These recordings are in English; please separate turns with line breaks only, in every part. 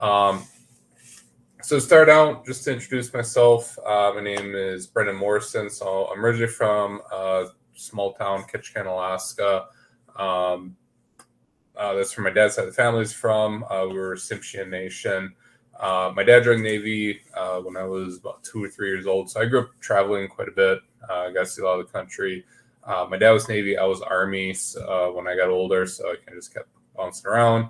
Um, so to start out, just to introduce myself, my name is Brendan Morrison. So I'm originally from small town Ketchikan, Alaska. That's where my dad's side of the family's from. We were Tsimshian Nation. My dad joined the Navy when I was about 2 or 3 years old. So I grew up traveling quite a bit. I got to see a lot of the country. My dad was Navy. I was Army when I got older. So I kind of just kept bouncing around.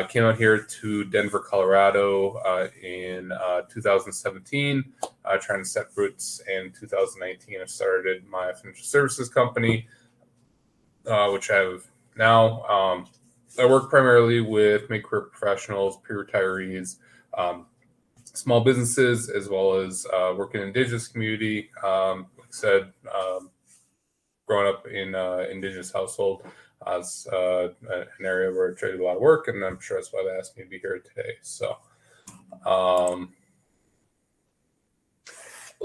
Came out here to Denver, Colorado in 2017, trying to set roots. In 2019, I started my financial services company, which I have now. I work primarily with mid-career professionals, pre-retirees, small businesses, as well as work in the Indigenous community. Like I said, growing up in Indigenous household, it's an area where I traded a lot of work, and I'm sure that's why they asked me to be here today. So, a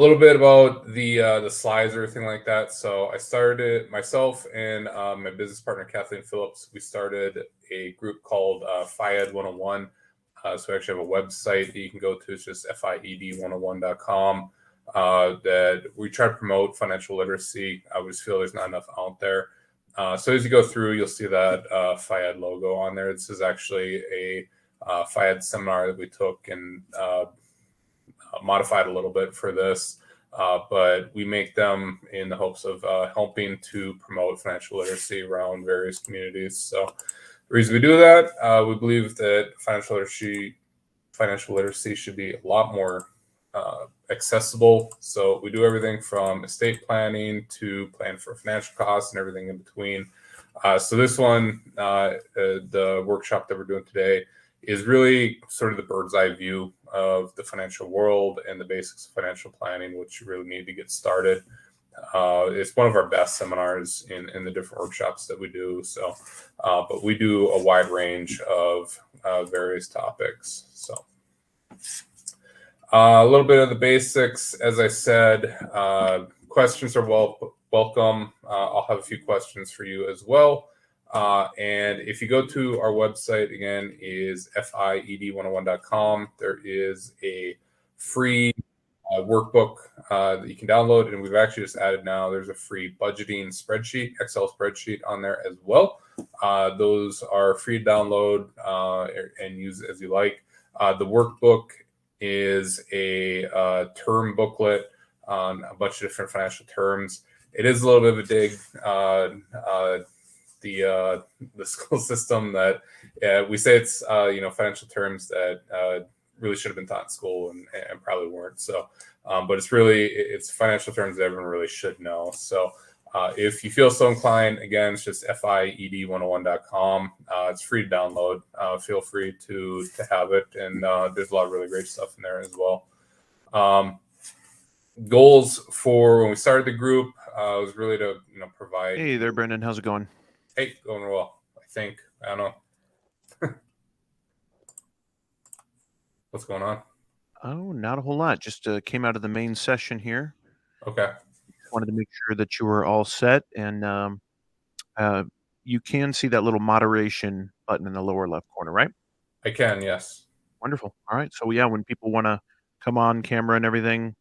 little bit about the slides, everything like that. So I started myself and my business partner Kathleen Phillips. We started a group called FIED 101. So we actually have a website that you can go to. It's just FIED101.com. That we try to promote financial literacy. I just feel there's not enough out there. So as you go through, you'll see that FIED logo on there. This is actually a FIED seminar that we took and modified a little bit for this, but we make them in the hopes of helping to promote financial literacy around various communities. So the reason we do that, we believe that financial literacy should be a lot more accessible. So we do everything from estate planning to plan for financial costs and everything in between. So this one, the workshop that we're doing today, is really sort of the bird's eye view of the financial world and the basics of financial planning, which you really need to get started. It's one of our best seminars in the different workshops that we do. So, but we do a wide range of various topics. So, a little bit of the basics. As I said, questions are welcome. I'll have a few questions for you as well. And if you go to our website, again, is FIED101.com, there is a free workbook that you can download. And we've actually just added now, there's a free budgeting spreadsheet, Excel spreadsheet on there as well. Those are free to download and use as you like. The workbook is a term booklet on a bunch of different financial terms. It is a little bit of a dig. The school system that we say it's financial terms that really should have been taught in school and probably weren't. So, but it's financial terms that everyone really should know. So, if you feel so inclined, again, it's just FIED101.com. It's free to download. Feel free to have it, and there's a lot of really great stuff in there as well. Goals for when we started the group was really to provide.
Hey there, Brendan. How's it going?
Hey, going well. I think. I don't know. What's going on?
Oh, not a whole lot. Just came out of the main session here.
Okay.
Wanted to make sure that you were all set, and you can see that little moderation button in the lower left corner, right?
I can, yes.
Wonderful. All right. So yeah, when people want to come on camera and everything,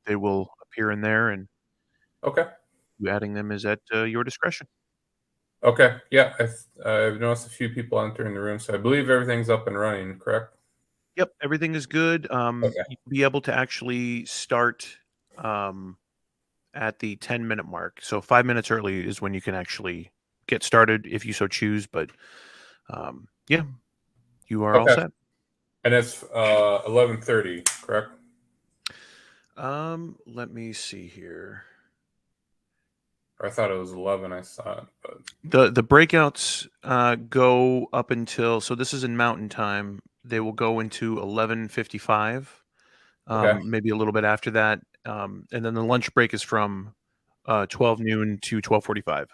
they will appear in there, and
okay,
you adding them is at your discretion.
Okay. Yeah, I've noticed a few people entering the room, so I believe everything's up and running. Correct?
Yep, everything is good.
Okay.
You'll be able to actually start at the 10-minute mark. So 5 minutes early is when you can actually get started if you so choose. But yeah, you are all set.
And it's 11:30, correct?
Let me see here.
Or I thought it was 11. I saw it, but
the breakouts go up until, so this is in Mountain Time. They will go into 11:55. Maybe a little bit after that, and then the lunch break is from 12 noon to 12:45.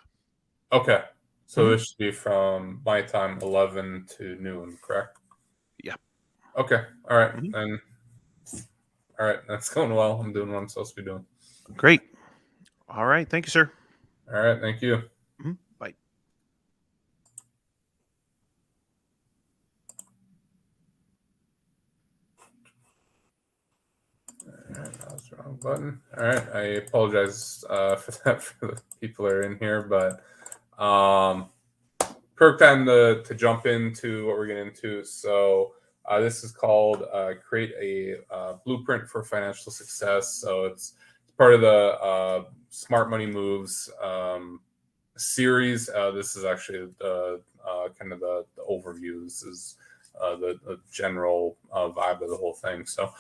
Okay, so this should be from my time 11 to noon, correct?
Yeah.
Okay. All right. And all right, that's going well. I'm doing what I'm supposed to be doing.
Great. All right. Thank you, sir.
All right. Thank you.
Bye.
right, that was the wrong button. All right, I apologize for that for the people that are in here, but perfect time to jump into what we're getting into. So this is called create a blueprint for financial success. So it's part of the Smart Money Moves series. This is actually the kind of the overview. This is the general vibe of the whole thing. So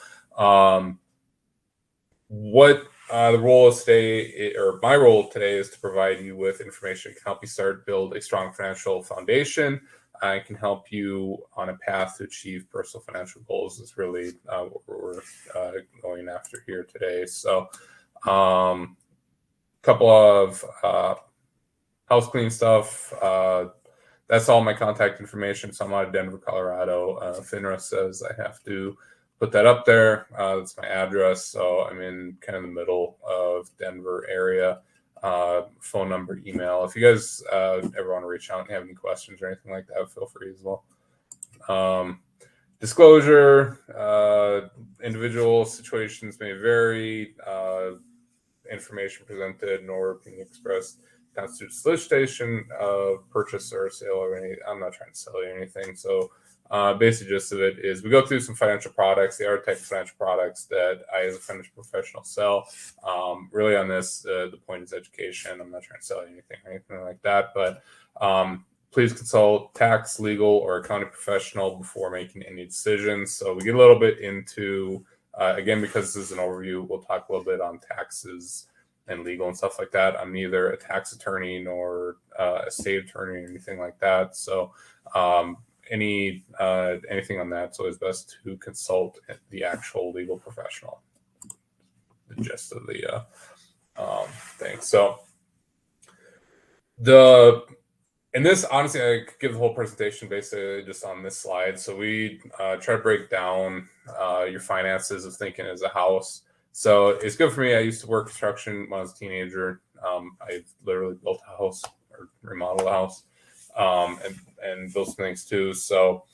what the role of today, or my role today, is to provide you with information that can help you start build a strong financial foundation. I can help you on a path to achieve personal financial goals. Is really what we're going after here today. So, couple of house clean stuff. That's all my contact information. So I'm out of Denver, Colorado. FINRA says I have to put that up there. That's my address. So I'm in kind of the middle of Denver area. Phone number, email. If you guys ever want to reach out and have any questions or anything like that, feel free as well. Disclosure, individual situations may vary. Information presented nor opinion expressed constitutes solicitation of purchase or sale of any. I'm not trying to sell you anything. So basic gist of it is we go through some financial products. They are types of financial products that I, as a financial professional, sell. Really on this, the point is education. I'm not trying to sell you anything or anything like that. But please consult tax, legal, or accounting professional before making any decisions. So we get a little bit into again, because this is an overview, we'll talk a little bit on taxes and legal and stuff like that. I'm neither a tax attorney nor a state attorney or anything like that. So anything on that, it's always best to consult the actual legal professional. The gist of the thing. So and this, honestly, I could give the whole presentation basically just on this slide. So we try to break down your finances of thinking as a house. So it's good for me. I used to work construction when I was a teenager. I literally built a house or remodeled a house and built some things too. So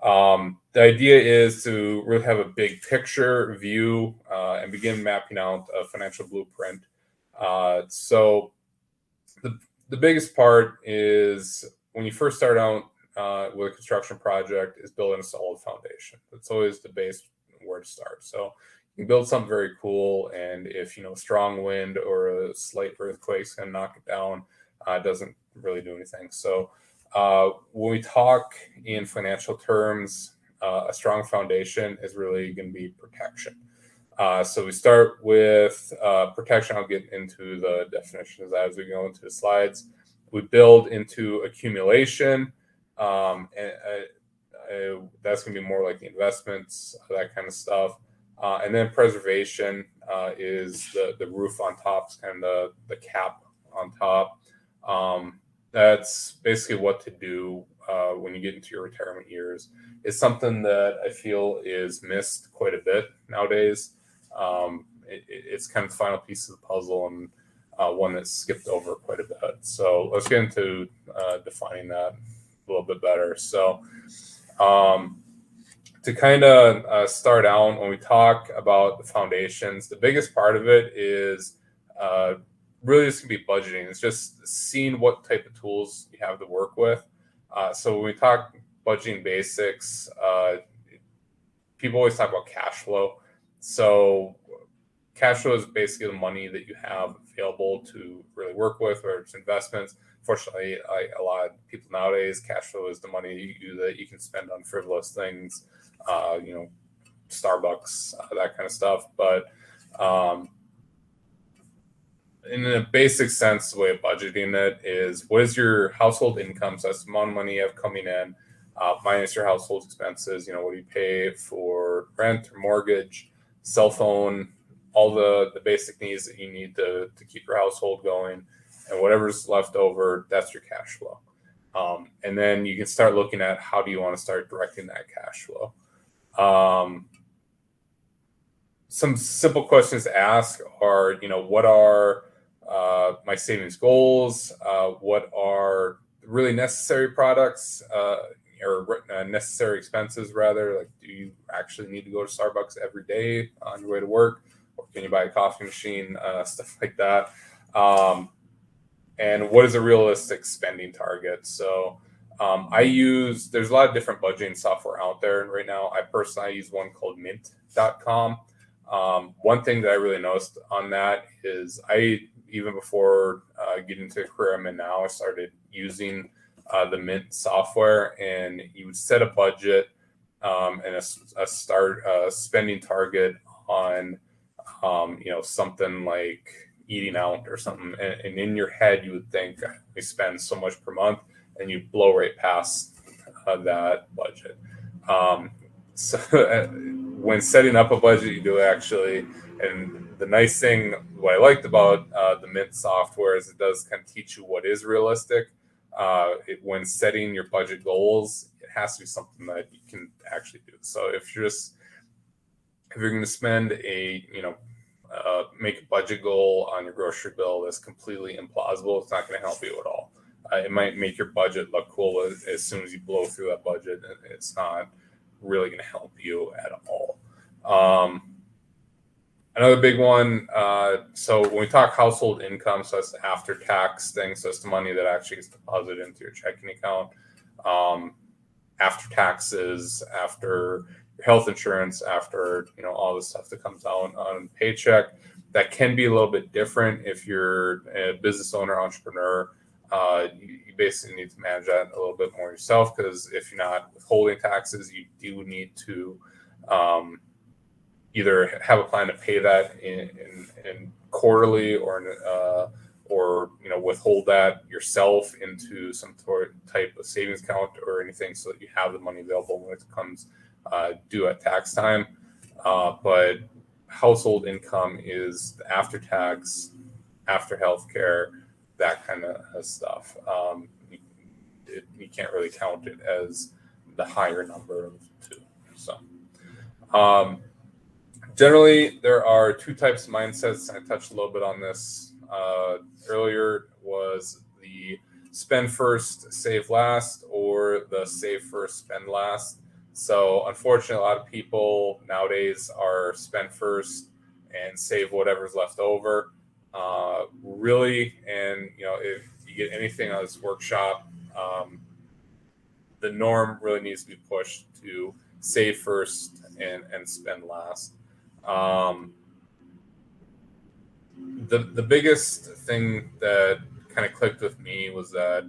the idea is to really have a big picture view and begin mapping out a financial blueprint. So the biggest part is when you first start out with a construction project is building a solid foundation. That's always the base where to start. So you can build something very cool, and if a strong wind or a slight earthquake is going to knock it down, it doesn't really do anything. So when we talk in financial terms, a strong foundation is really going to be protection. So we start with protection. I'll get into the definitions as we go into the slides. We build into accumulation, and that's going to be more like the investments, that kind of stuff. And then preservation is the roof on top, is kind of the cap on top. That's basically what to do when you get into your retirement years. It's something that I feel is missed quite a bit nowadays. It's kind of the final piece of the puzzle and one that's skipped over quite a bit. So let's get into defining that a little bit better. So to kind of start out, when we talk about the foundations, the biggest part of it is really just going to be budgeting. It's just seeing what type of tools you have to work with. So when we talk budgeting basics, people always talk about cash flow. So cash flow is basically the money that you have available to really work with, whether it's investments. Fortunately, a lot of people nowadays, cash flow is the money that you can spend on frivolous things, Starbucks, that kind of stuff. But in a basic sense, the way of budgeting it is, what is your household income? So that's the amount of money you have coming in, minus your household expenses. What do you pay for rent or mortgage, cell phone, all the basic needs that you need to keep your household going, and whatever's left over, that's your cash flow. And then you can start looking at how do you want to start directing that cash flow. Some simple questions to ask are, what are my savings goals? What are really necessary products or necessary expenses, rather? Like, do you actually need to go to Starbucks every day on your way to work? can you buy a coffee machine, stuff like that. And what is a realistic spending target? So there's a lot of different budgeting software out there right now. I personally use one called mint.com. One thing that I really noticed on that is even before getting to the career I'm in now, I started using the Mint software, and you would set a budget and a spending target on something like eating out or something, and in your head you would think we spend so much per month, and you blow right past that budget. So when setting up a budget, you do actually, and the nice thing, what I liked about the Mint software is it does kind of teach you what is realistic. When setting your budget goals, it has to be something that you can actually do. So if you're going to spend make a budget goal on your grocery bill that's completely implausible, it's not going to help you at all. It might make your budget look cool as soon as you blow through that budget. It's not really going to help you at all. Another big one, so when we talk household income, so that's the after tax thing, so it's the money that actually gets deposited into your checking account. After taxes, after your health insurance, after all the stuff that comes out on paycheck, that can be a little bit different if you're a business owner, entrepreneur. You basically need to manage that a little bit more yourself, because if you're not withholding taxes, you do need to either have a plan to pay that in quarterly, or withhold that yourself into some type of savings account or anything, so that you have the money available when it comes due at tax time. But household income is the after tax, after healthcare, that kind of stuff. You can't really count it as the higher number of two. So generally, there are two types of mindsets. I touched a little bit on this earlier, was the spend first, save last, or the save first, spend last. So unfortunately, a lot of people nowadays are spend first and save whatever's left over. Really, and if you get anything on this workshop, the norm really needs to be pushed to save first and spend last. The biggest thing that kind of clicked with me was that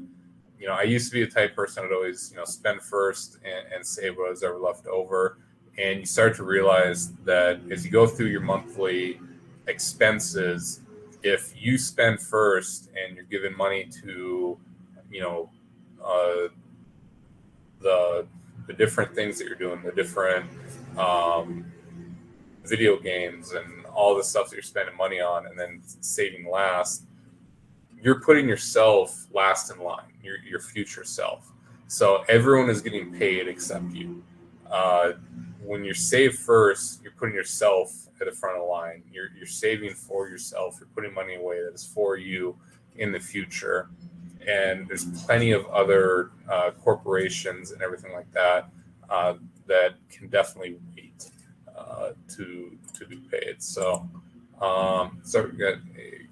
I used to be the type of person that would always spend first and save what was ever left over, and you start to realize that as you go through your monthly expenses, if you spend first and you're giving money to the different things that you're doing, the different video games and all the stuff that you're spending money on, and then saving last, you're putting yourself last in line, your future self. So everyone is getting paid except you. When you save first, you're putting yourself at the front of the line. You're saving for yourself. You're putting money away that is for you in the future. And there's plenty of other corporations and everything like that that can definitely wait to be paid. So we got a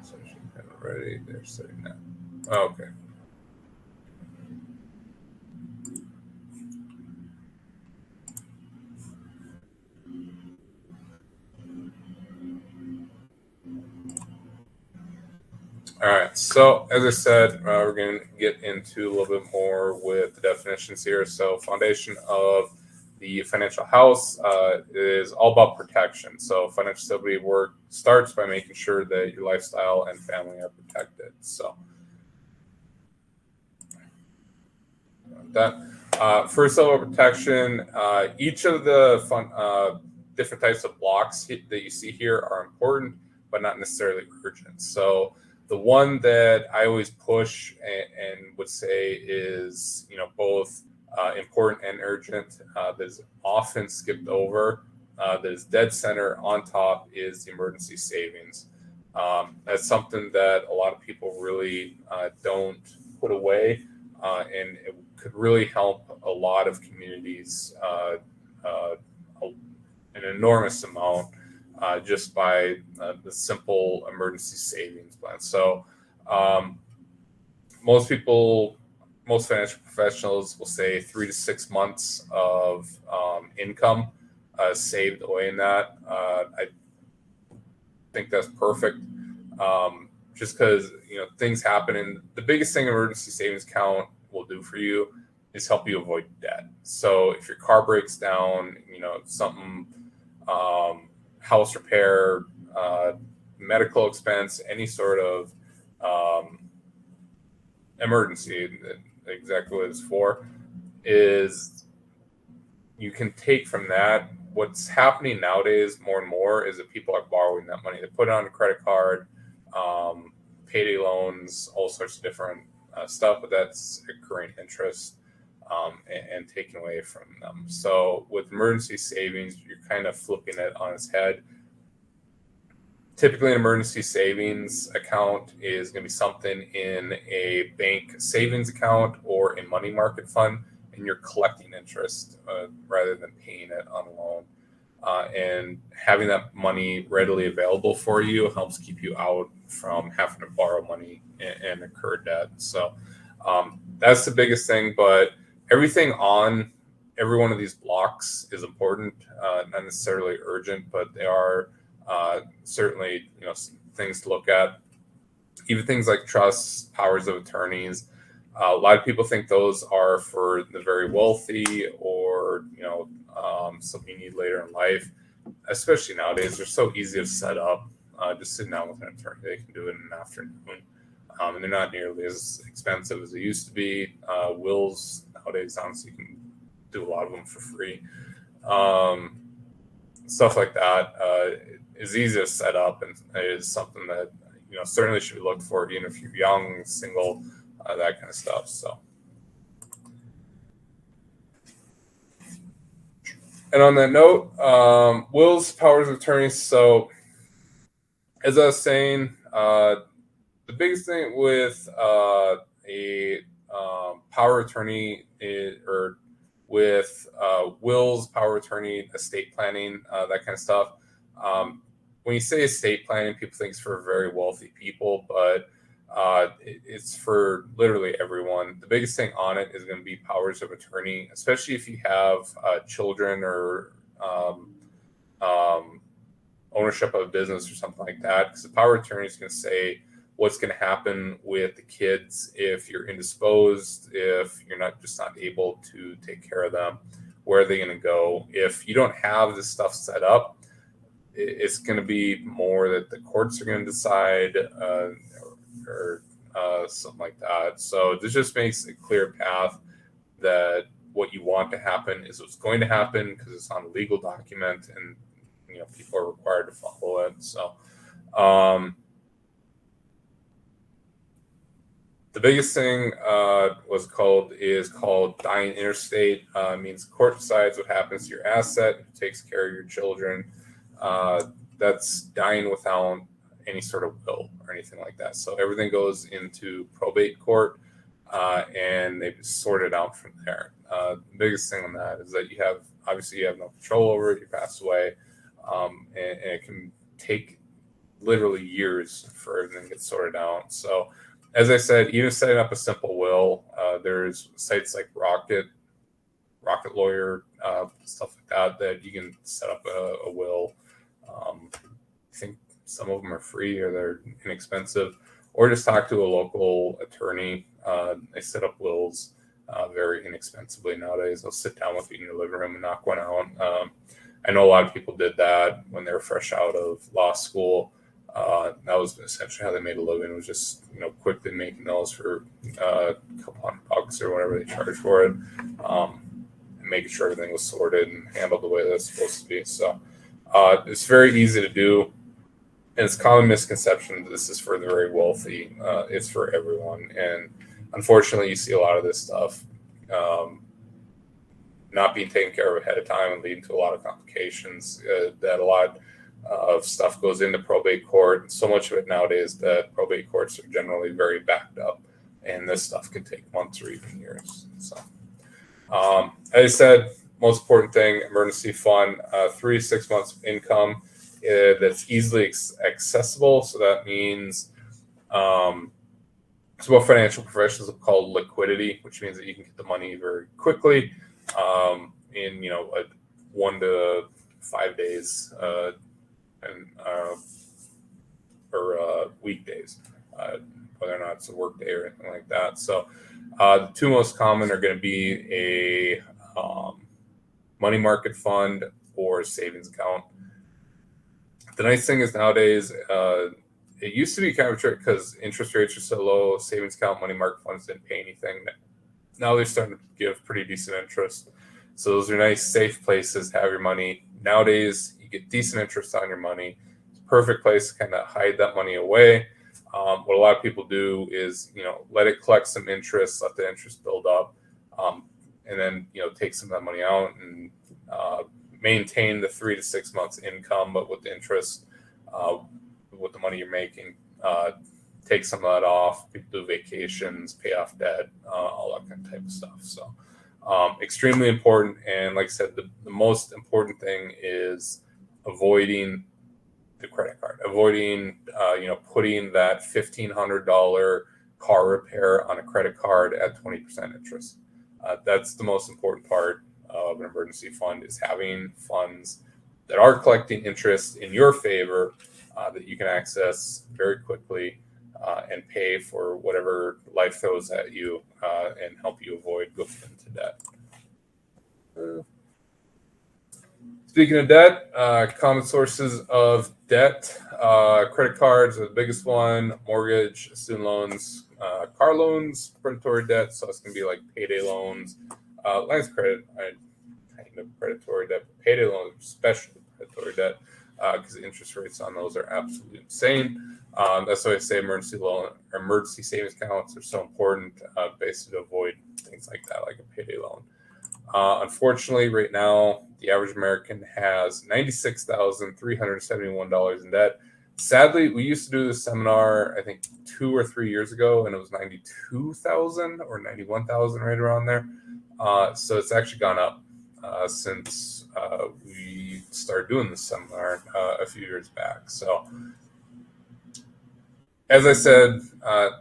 session ready. They're setting that. Okay. All right. So as I said, we're going to get into a little bit more with the definitions here. So foundation of the financial house is all about protection. So financial stability work starts by making sure that your lifestyle and family are protected. So that first level of protection, each of the different types of blocks that you see here are important, but not necessarily urgent. So the one that I always push and would say is, both important and urgent, that is often skipped over, that is dead center on top, is the emergency savings. That's something that a lot of people really don't put away, and it could really help a lot of communities an enormous amount just by the simple emergency savings plan. So um, most people, most financial professionals will say 3 to 6 months of income saved away in that. I think that's perfect. Just because things happen, and the biggest thing an emergency savings account will do for you is help you avoid debt. So if your car breaks down, something, house repair, medical expense, any sort of emergency, exactly what it's for, is you can take from that. What's happening nowadays more and more is that people are borrowing that money. They put it on a credit card, payday loans, all sorts of different stuff, but that's accruing interest and taken away from them. So with emergency savings, you're kind of flipping it on its head. Typically, an emergency savings account is going to be something in a bank savings account or a money market fund, and you're collecting interest rather than paying it on a loan. And having that money readily available for you helps keep you out from having to borrow money and incur debt. So that's the biggest thing. But everything on every one of these blocks is important, not necessarily urgent, but they are certainly things to look at. Even things like trusts, powers of attorneys. A lot of people think those are for the very wealthy, or something you need later in life. Especially nowadays, they're so easy to set up. Just sitting down with an attorney, they can do it in an afternoon, and they're not nearly as expensive as they used to be. Wills nowadays, honestly, you can do a lot of them for free. Stuff like that is easy to set up, and is something that certainly should be looked for, even if you're young, single, that kind of stuff. So, and on that note, wills, powers of attorney. So, as I was saying, the biggest thing with a power of attorney or with wills, power of attorney, estate planning, that kind of stuff. When you say estate planning, people think it's for very wealthy people, but it's for literally everyone. The biggest thing on it is going to be powers of attorney, especially if you have children or ownership of a business or something like that, because the power of attorney is going to say what's going to happen with the kids if you're indisposed, if you're not able to take care of them. Where are they going to go? If you don't have this stuff set up, it's going to be more that the courts are going to decide or something like that. So this just makes a clear path that what you want to happen is what's going to happen, because it's on a legal document, and people are required to follow it. So the biggest thing is called dying interstate. Means court decides what happens to your asset, who takes care of your children. That's dying without any sort of will or anything like that. So everything goes into probate court, and they sort it out from there. The biggest thing on that is that you have no control over it. You pass away, and it can take literally years for everything to get sorted out. So, as I said, even setting up a simple will, there's sites like Rocket Lawyer, stuff like that you can set up a will. I think some of them are free or they're inexpensive, or just talk to a local attorney. They set up wills very inexpensively nowadays. They'll sit down with you in your living room and knock one out. I know a lot of people did that when they were fresh out of law school. That was essentially how they made a living. It was just quickly making those for a couple $100 or whatever they charged for it, and making sure everything was sorted and handled the way that it's supposed to be. So it's very easy to do. And it's a common misconception that this is for the very wealthy. It's for everyone. And unfortunately, you see a lot of this stuff not being taken care of ahead of time and leading to a lot of complications. That a lot of stuff goes into probate court. And so much of it nowadays that probate courts are generally very backed up. And this stuff can take months or even years. So, as I said, most important thing, emergency fund, 3 to 6 months of income that's easily accessible. So that means it's what financial professionals call liquidity, which means that you can get the money very quickly in like 1 to 5 days and or weekdays, whether or not it's a work day or anything like that. So the two most common are going to be a money market fund or savings account. The nice thing is nowadays, it used to be kind of a trick because interest rates are so low. Savings account, money market funds didn't pay anything. Now they're starting to give pretty decent interest. So those are nice, safe places to have your money. Nowadays, you get decent interest on your money. It's a perfect place to kind of hide that money away. What a lot of people do is, let it collect some interest, let the interest build up, and then, take some of that money out and maintain the 3 to 6 months income, but with the interest, with the money you're making, take some of that off. People do vacations, pay off debt, all that kind of type of stuff. So extremely important. And like I said, the most important thing is avoiding the credit card, avoiding, putting that $1,500 car repair on a credit card at 20% interest. That's the most important part of an emergency fund, is having funds that are collecting interest in your favor that you can access very quickly and pay for whatever life throws at you and help you avoid going into debt. Speaking of debt, common sources of debt, credit cards are the biggest one, mortgage, student loans, car loans, predatory debt. So it's going to be like payday loans, lines of credit, kind of predatory debt, payday loans, especially predatory debt, because the interest rates on those are absolutely insane. That's why I say emergency savings accounts are so important, basically to avoid things like that, like a payday loan. Unfortunately, right now, the average American has $96,371 in debt. Sadly, we used to do this seminar, I think 2 or 3 years ago, and it was 92,000 or 91,000, right around there. So it's actually gone up since we started doing this seminar a few years back. So, as I said,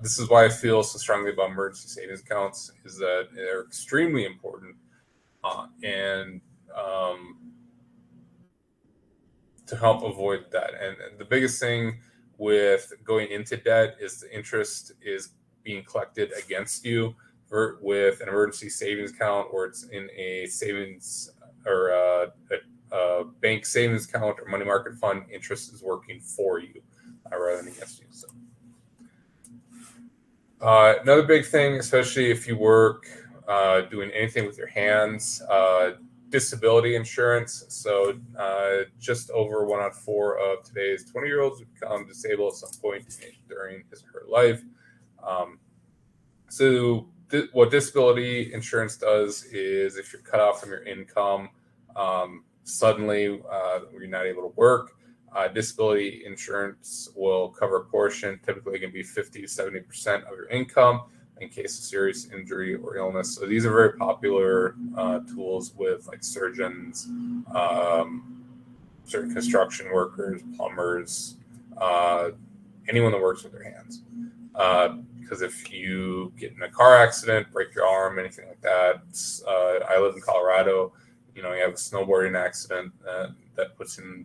this is why I feel so strongly about emergency savings accounts, is that they're extremely important. And to help avoid that. And the biggest thing with going into debt is the interest is being collected against you. With an emergency savings account, or it's in a savings or a bank savings account or money market fund, interest is working for you rather than against you. So another big thing, especially if you work doing anything with your hands, disability insurance. So just over 1 out of 4 of today's 20-year-olds become disabled at some point during his or her life. What disability insurance does is, if you're cut off from your income suddenly, you're not able to work, disability insurance will cover a portion, typically going to be 50 to 70% of your income in case of serious injury or illness. So these are very popular tools with like surgeons, certain construction workers, plumbers, anyone that works with their hands. Because if you get in a car accident, break your arm, anything like that, I live in Colorado, you have a snowboarding accident that puts in,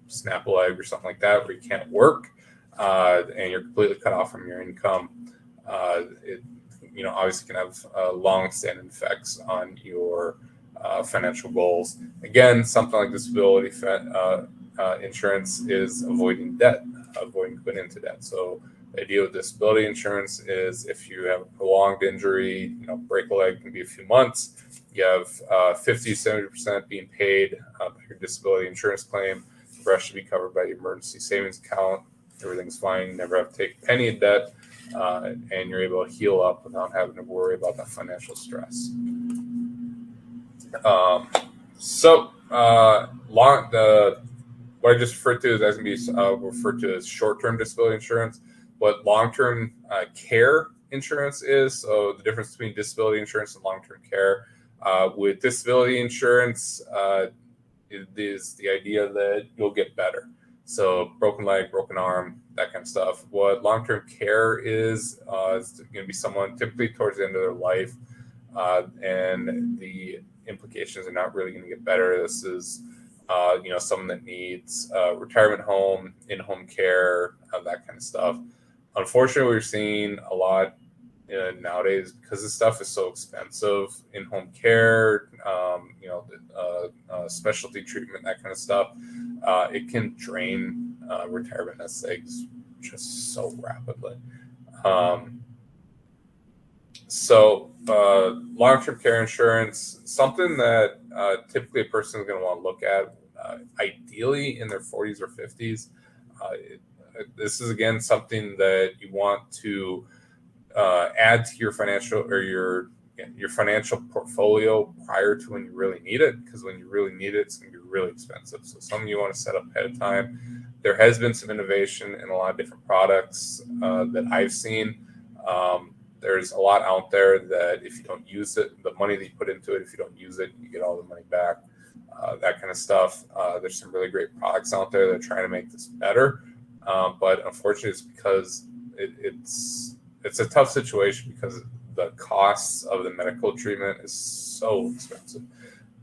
snap a leg or something like that, where you can't work and you're completely cut off from your income. It obviously can have long-standing effects on your financial goals. Again, something like disability insurance is avoiding debt, avoiding going into debt. So the idea with disability insurance is, if you have a prolonged injury, break a leg can be a few months, you have 50, 70% being paid by your disability insurance claim. The rest should be covered by your emergency savings account. Everything's fine. You never have to take a penny of debt, and you're able to heal up without having to worry about that financial stress. What I just referred to is going to be referred to as short-term disability insurance. What long-term care insurance is, so the difference between disability insurance and long-term care. With disability insurance, it is the idea that you'll get better. So broken leg, broken arm, that kind of stuff. What long-term care is going to be someone typically towards the end of their life, and the implications are not really going to get better. This is, someone that needs retirement home, in-home care, that kind of stuff. Unfortunately, we're seeing a lot nowadays because this stuff is so expensive. In-home care, specialty treatment, that kind of stuff. It can drain retirement nest eggs just so rapidly. Long-term care insurance, something that typically a person is going to want to look at, ideally in their 40s or 50s. This is, again, something that you want to add to your financial or your financial portfolio prior to when you really need it, because when you really need it, it's going to be really expensive. So something you want to set up ahead of time. There has been some innovation in a lot of different products that I've seen. There's a lot out there that if you don't use it, the money that you put into it, if you don't use it, you get all the money back, that kind of stuff. There's some really great products out there that are trying to make this better. But unfortunately, it's because it's a tough situation because the costs of the medical treatment is so expensive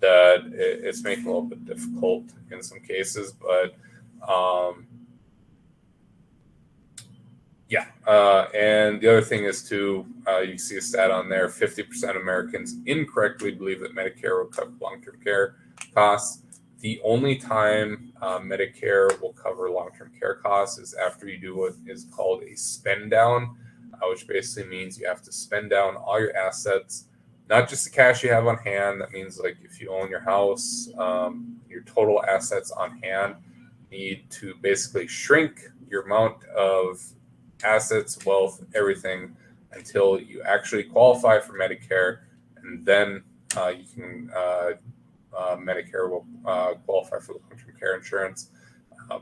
that it's making it a little bit difficult in some cases. But and the other thing is too, you see a stat on there: 50% of Americans incorrectly believe that Medicare will cover long-term care costs. The only time Medicare will cover long-term care costs is after you do what is called a spend down, which basically means you have to spend down all your assets, not just the cash you have on hand. That means, like, if you own your house, your total assets on hand need to basically shrink your amount of assets, wealth, everything, until you actually qualify for Medicare, and then you can Medicare will qualify for long-term care insurance.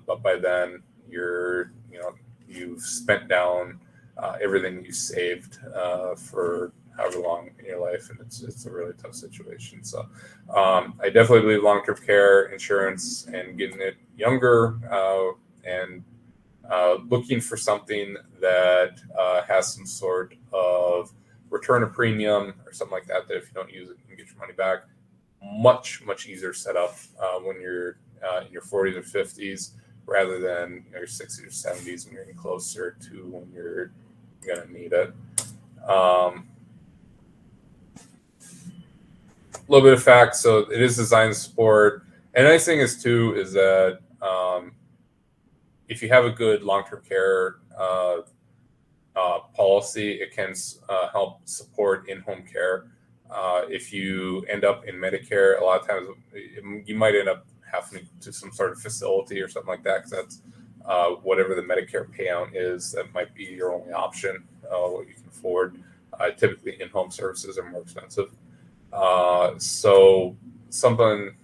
But by then, you've spent down everything you saved for however long in your life, and it's a really tough situation. So I definitely believe long-term care insurance and getting it younger and looking for something that has some sort of return of premium or something like that, that if you don't use it, you can get your money back. Much easier setup when you're in your 40s or 50s rather than your 60s or 70s when you're getting closer to when you're going to need it. A little bit of facts. So it is designed to support. And the nice thing is too is that if you have a good long-term care policy, it can help support in-home care. If you end up in Medicare, a lot of times you might end up having to some sort of facility or something like that, because that's whatever the Medicare payout is. That might be your only option, what you can afford. Typically, in-home services are more expensive. So something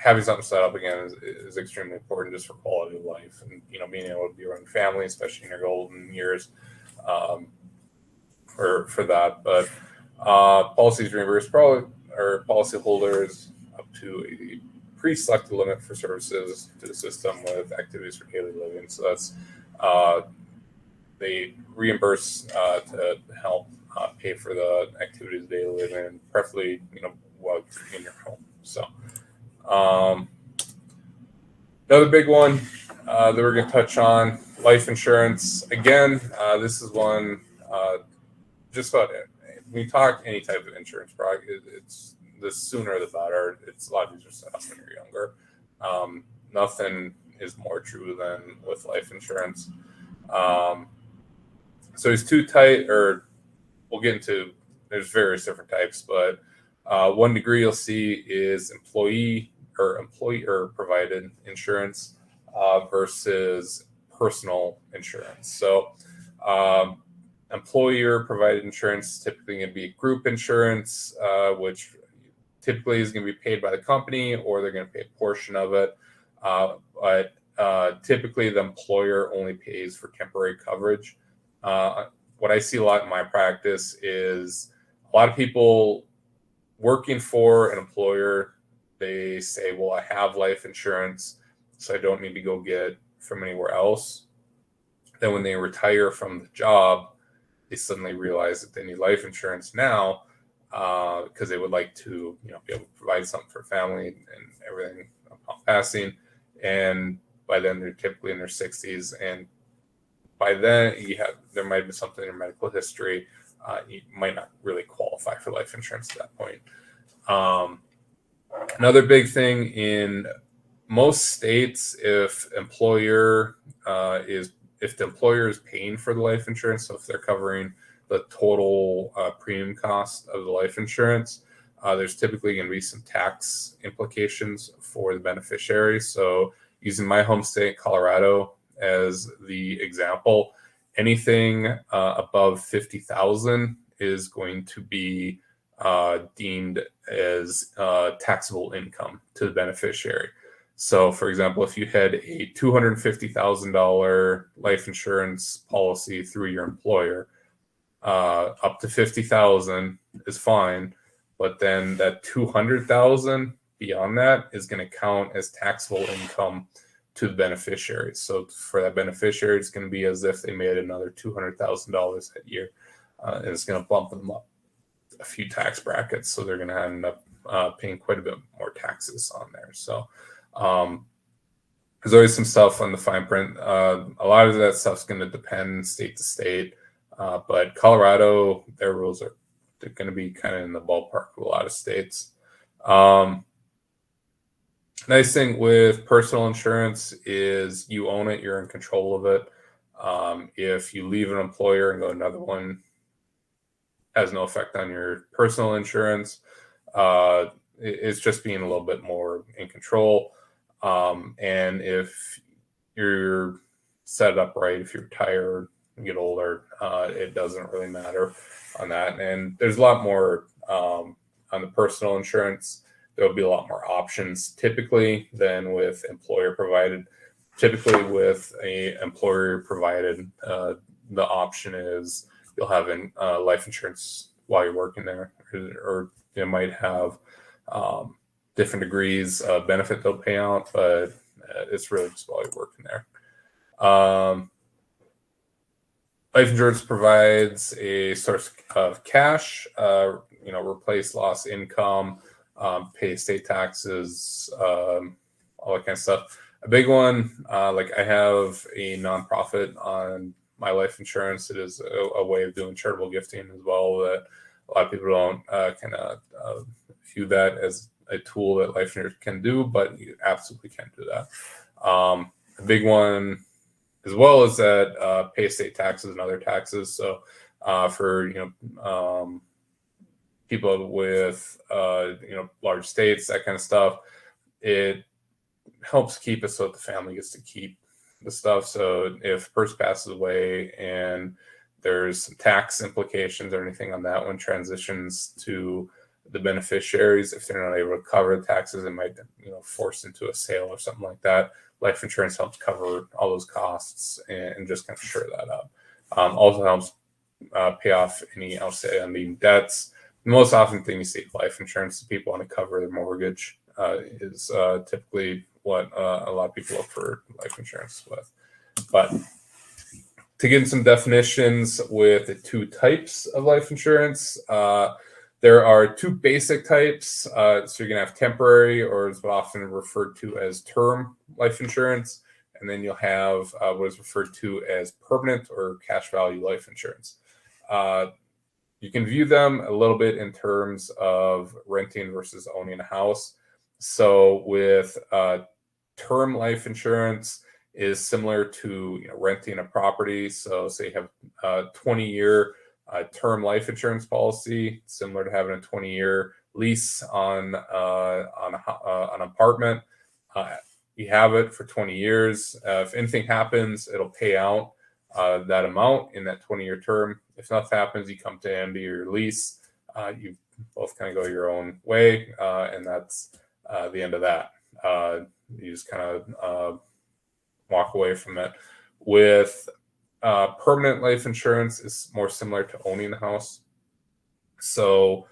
having something set up again is extremely important just for quality of life, and being able to be around family, especially in your golden years. For that, but policies reimbursed policy holders up to a pre-selected limit for services to the system with activities for daily living. So that's they reimburse to help pay for the activities of daily living, preferably while in your home. So another big one that we're going to touch on: life insurance. Again, this is one. Just about it. When you talk any type of insurance product, it's the sooner the better. It's a lot easier to set up when you're younger. Nothing is more true than with life insurance. So there's two types, or we'll get into. There's various different types, but one degree you'll see is employee or employer provided insurance versus personal insurance. So employer provided insurance typically going to be group insurance, which typically is going to be paid by the company, or they're going to pay a portion of it. But typically the employer only pays for temporary coverage. What I see a lot in my practice is A lot of people working for an employer, they say, well, I have life insurance, so I don't need to go get from anywhere else. Then when they retire from the job, they suddenly realize that they need life insurance now because they would like to, be able to provide something for family and everything upon passing. And by then they're typically in their 60s, and by then there might be something in your medical history. You might not really qualify for life insurance at that point. Um, Another big thing in most states, if the employer is paying for the life insurance, so if they're covering the total premium cost of the life insurance, there's typically going to be some tax implications for the beneficiary. So using my home state, Colorado, as the example, anything above 50,000 is going to be deemed as taxable income to the beneficiary. So, for example, if you had a $250,000 life insurance policy through your employer, up to 50,000 is fine, but then that 200,000 beyond that is going to count as taxable income to the beneficiary. So for that beneficiary, it's going to be as if they made another $200,000 that year, and it's going to bump them up a few tax brackets, so they're going to end up paying quite a bit more taxes on there. So there's always some stuff on the fine print. A lot of that stuff's going to depend state to state, but Colorado, their rules are going to be kind of in the ballpark of a lot of states. Nice thing with personal insurance is you own it, you're in control of it. If you leave an employer and go to another one, has no effect on your personal insurance. It's just being a little bit more in control. And if you're set up right, if you retire and get older, it doesn't really matter on that. And there's a lot more on the personal insurance. There'll be a lot more options typically than with employer provided. Typically with a employer provided, the option is you'll have life insurance while you're working there, or you might have different degrees of benefit they'll pay out, but it's really just while you're working there. Life insurance provides a source of cash, replace lost income, pay state taxes, all that kind of stuff. A big one, like I have a nonprofit on my life insurance. It is a way of doing charitable gifting as well, that a lot of people don't kind of view that as a tool that life insurance can do, but you absolutely can do that. A big one as well is that pay state taxes and other taxes. So for people with large states, that kind of stuff, it helps keep it so that the family gets to keep the stuff. So if a person passes away and there's some tax implications or anything on that one, transitions to the beneficiaries, if they're not able to cover the taxes, it might forced into a sale or something like that. Life insurance helps cover all those costs and just kind of shore that up. Also helps pay off any outstanding debts. The most often thing you see with life insurance, people want to cover their mortgage, is typically what a lot of people look for life insurance with. But to get some definitions with the two types of life insurance, there are two basic types. So you're going to have temporary, or is often referred to as term life insurance. And then you'll have what is referred to as permanent or cash value life insurance. You can view them a little bit in terms of renting versus owning a house. So with term life insurance is similar to renting a property. So say you have a 20-year term life insurance policy, similar to having a 20-year lease on an apartment. You have it for 20 years. If anything happens, it'll pay out that amount in that 20-year term. If nothing happens, you come to the end of your lease. You both kind of go your own way, and that's the end of that. You just kind of walk away from it. With permanent life insurance, is more similar to owning the house. So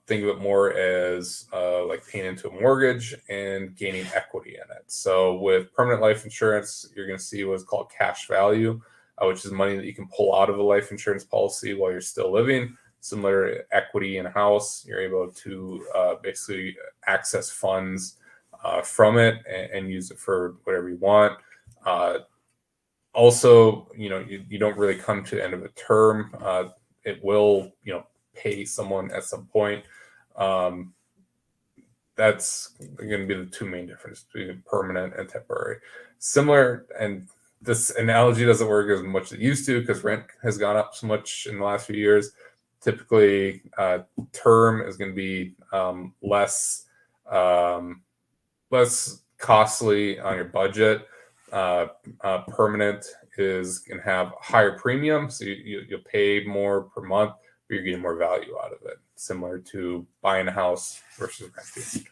think of it more as like paying into a mortgage and gaining equity in it. So with permanent life insurance, you're going to see what's called cash value, which is money that you can pull out of a life insurance policy while you're still living. Similar to equity in a house, you're able to basically access funds from it and use it for whatever you want. Also, you don't really come to the end of a term. It will, pay someone at some point. Um, that's going to be the two main differences between permanent and temporary. Similar, and this analogy doesn't work as much as it used to because rent has gone up so much in the last few years. Typically, term is going to be less costly on your budget. Permanent is going to have higher premium, so you'll pay more per month, but you're getting more value out of it, similar to buying a house versus renting.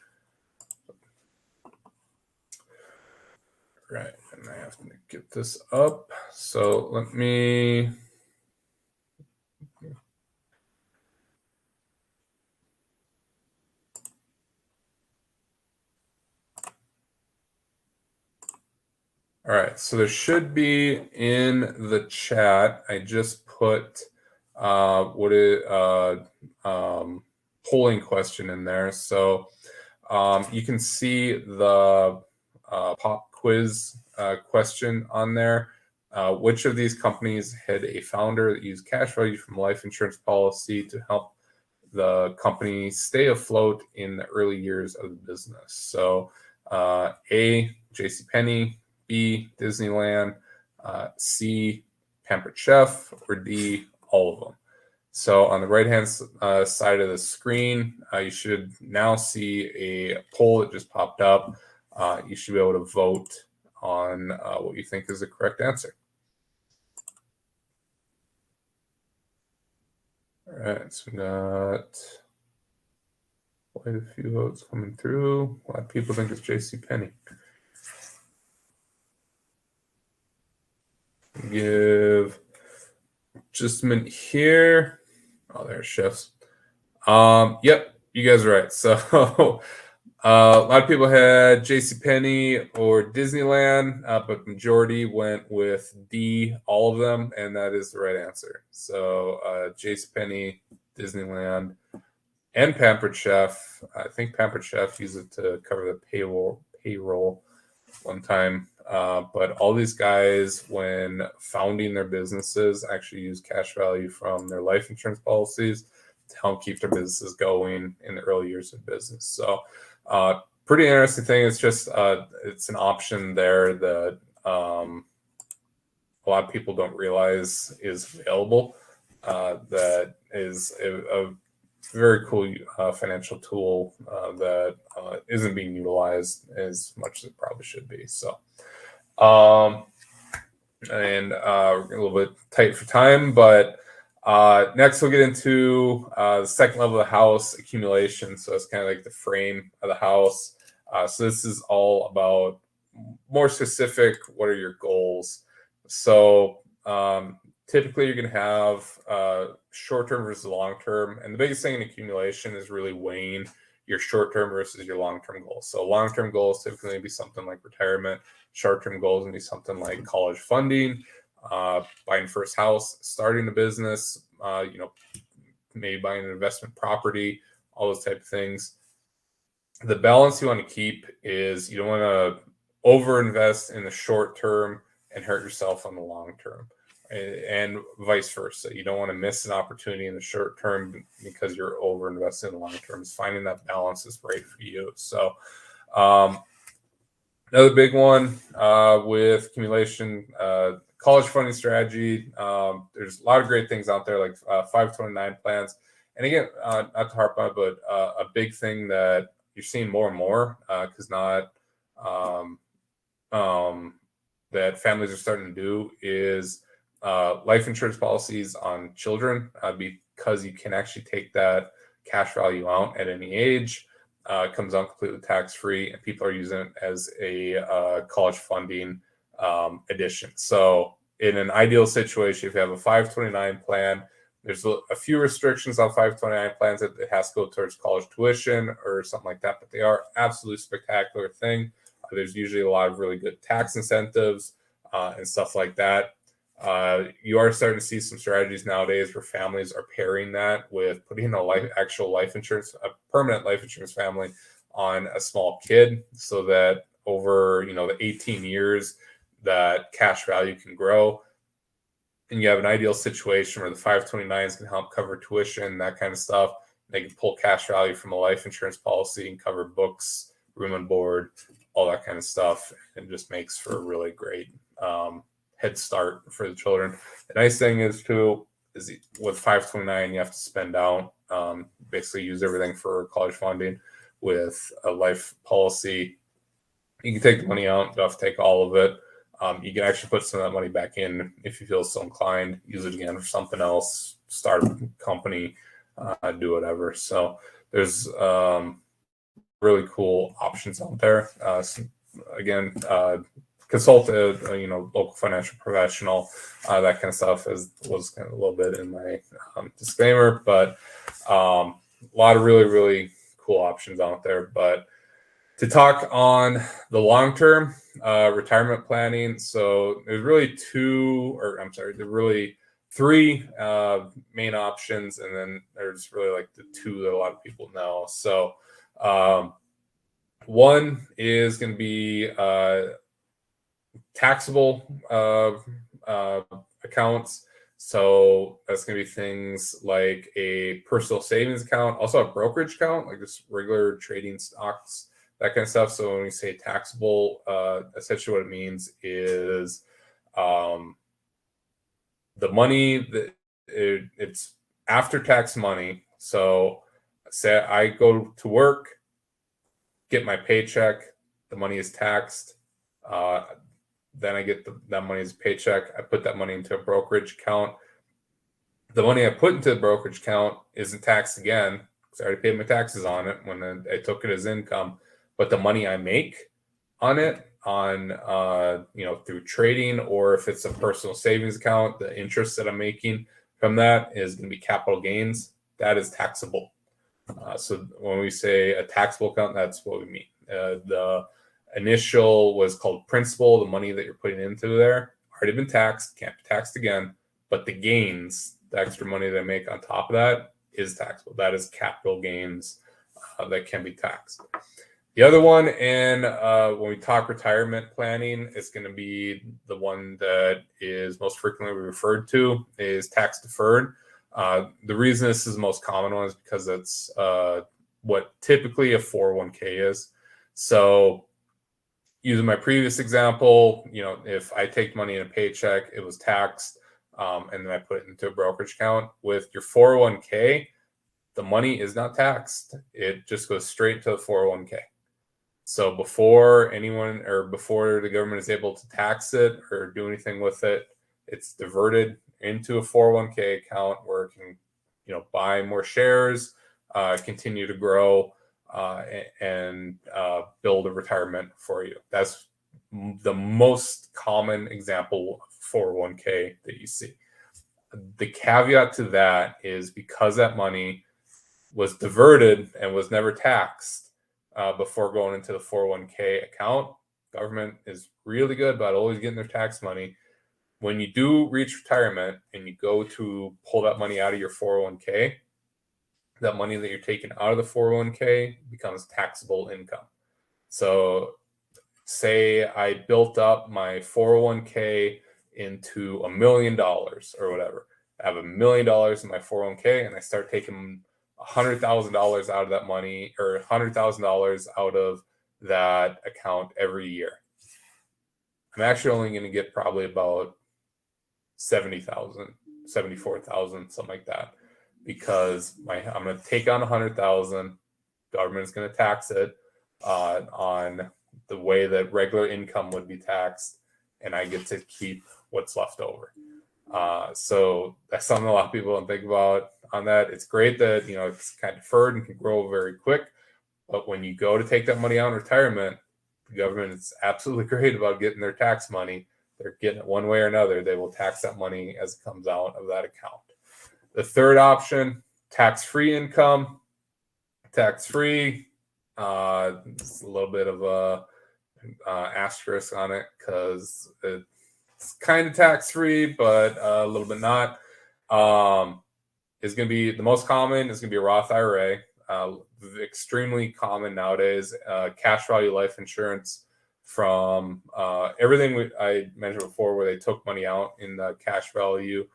Right, and I have to get this up. So let me. All right, so there should be in the chat. I just put polling question in there, so you can see the pop quiz question on there. Which of these companies had a founder that used cash value from life insurance policy to help the company stay afloat in the early years of the business? So A, JCPenney, B, Disneyland, C, Pampered Chef, or D, all of them. So on the right-hand side of the screen, you should now see a poll that just popped up. You should be able to vote on what you think is the correct answer. All right, so we got quite a few votes coming through. A lot of people think it's JCPenney. Give just a minute here. Oh, there's chefs. Yep, you guys are right. So a lot of people had JCPenney or Disneyland, but majority went with D, all of them, and that is the right answer. So JCPenney, Disneyland, and Pampered Chef. I think Pampered Chef used it to cover the payroll one time. But all these guys, when founding their businesses, actually use cash value from their life insurance policies to help keep their businesses going in the early years of business. So pretty interesting thing. It's just it's an option there that a lot of people don't realize is available. That is a very cool financial tool that isn't being utilized as much as it probably should be. So, and we're a little bit tight for time, but next we'll get into the second level of the house, accumulation. So it's kind of like the frame of the house. So this is all about more specific, what are your goals? So typically you're going to have short-term versus long-term. And the biggest thing in accumulation is really weighing your short-term versus your long-term goals. So long-term goals typically be something like retirement. Short-term goals can be something like college funding, buying first house, starting a business, maybe buying an investment property, all those type of things. The balance you want to keep is you don't want to overinvest in the short term and hurt yourself on the long term, and vice versa. You don't want to miss an opportunity in the short term because you're overinvesting in the long term. It's finding that balance is right for you. So another big one with accumulation, college funding strategy. There's a lot of great things out there like 529 plans. And again, not to harp on it, but a big thing that you're seeing more and more because that families are starting to do is life insurance policies on children because you can actually take that cash value out at any age. It comes out completely tax-free, and people are using it as a college funding addition. So in an ideal situation, if you have a 529 plan, There's a few restrictions on 529 plans that it has to go towards college tuition or something like that, but they are absolutely spectacular thing. There's usually a lot of really good tax incentives and stuff like that. You are starting to see some strategies nowadays where families are pairing that with putting actual life insurance, a permanent life insurance family on a small kid, so that over the 18 years that cash value can grow. And you have an ideal situation where the 529s can help cover tuition, that kind of stuff. They can pull cash value from a life insurance policy and cover books, room and board, all that kind of stuff. And just makes for a really great head start for the children. The nice thing is with 529, you have to spend out, basically use everything for college funding. With a life policy, you can take the money out, you don't have to take all of it. You can actually put some of that money back in if you feel so inclined, use it again for something else, start a company, do whatever. So there's really cool options out there. Again, consult a local financial professional, that kind of stuff was kind of a little bit in my disclaimer, but a lot of really, really cool options out there. But to talk on the long-term retirement planning, so there's really three main options, and then there's really like the two that a lot of people know. So one is going to be taxable accounts. So that's going to be things like a personal savings account, also a brokerage account, like just regular trading stocks, that kind of stuff. So when we say taxable, essentially what it means is the money that it's after tax money. So say I go to work, get my paycheck, the money is taxed. Then I get that money as a paycheck. I put that money into a brokerage account. The money I put into the brokerage account isn't taxed again because I already paid my taxes on it when I took it as income. But the money I make on it, through trading, or if it's a personal savings account, the interest that I'm making from that is going to be capital gains. That is taxable. So when we say a taxable account, that's what we mean. The initial was called principal, the money that you're putting into there, already been taxed, can't be taxed again. But the gains, the extra money that I make on top of that, is taxable. That is capital gains that can be taxed. The other one, and when we talk retirement planning, it's going to be the one that is most frequently referred to is tax deferred. The reason this is the most common one is because it's what typically a 401k is. So using my previous example, if I take money in a paycheck, it was taxed, and then I put it into a brokerage account. With your 401k, the money is not taxed. It just goes straight to the 401k. So before the government is able to tax it or do anything with it, it's diverted into a 401k account where it can, buy more shares, continue to grow, and build a retirement for you. That's the most common example of 401k that you see. The caveat to that is because that money was diverted and was never taxed before going into the 401k account, government is really good about always getting their tax money. When you do reach retirement and you go to pull that money out of your 401k, that money that you're taking out of the 401k becomes taxable income. So say I built up my 401k into $1 million or whatever. I have $1 million in my 401k and I start taking $100,000 out of that money, or $100,000 out of that account every year. I'm actually only going to get probably about 70,000, 74,000, something like that, because I'm going to take on 100,000. Government is going to tax it on the way that regular income would be taxed, and I get to keep what's left over. So that's something a lot of people don't think about on that. It's great that, it's kind of deferred and can grow very quick. But when you go to take that money out in retirement, the government is absolutely great about getting their tax money. They're getting it one way or another. They will tax that money as it comes out of that account. The third option, tax-free income. Tax-free, it's a little bit of a asterisk on it because it's kind of tax-free, but a little bit not. Is going to be the most common is going to be a Roth IRA. Extremely common nowadays. Cash value life insurance from everything I mentioned before, where they took money out in the cash value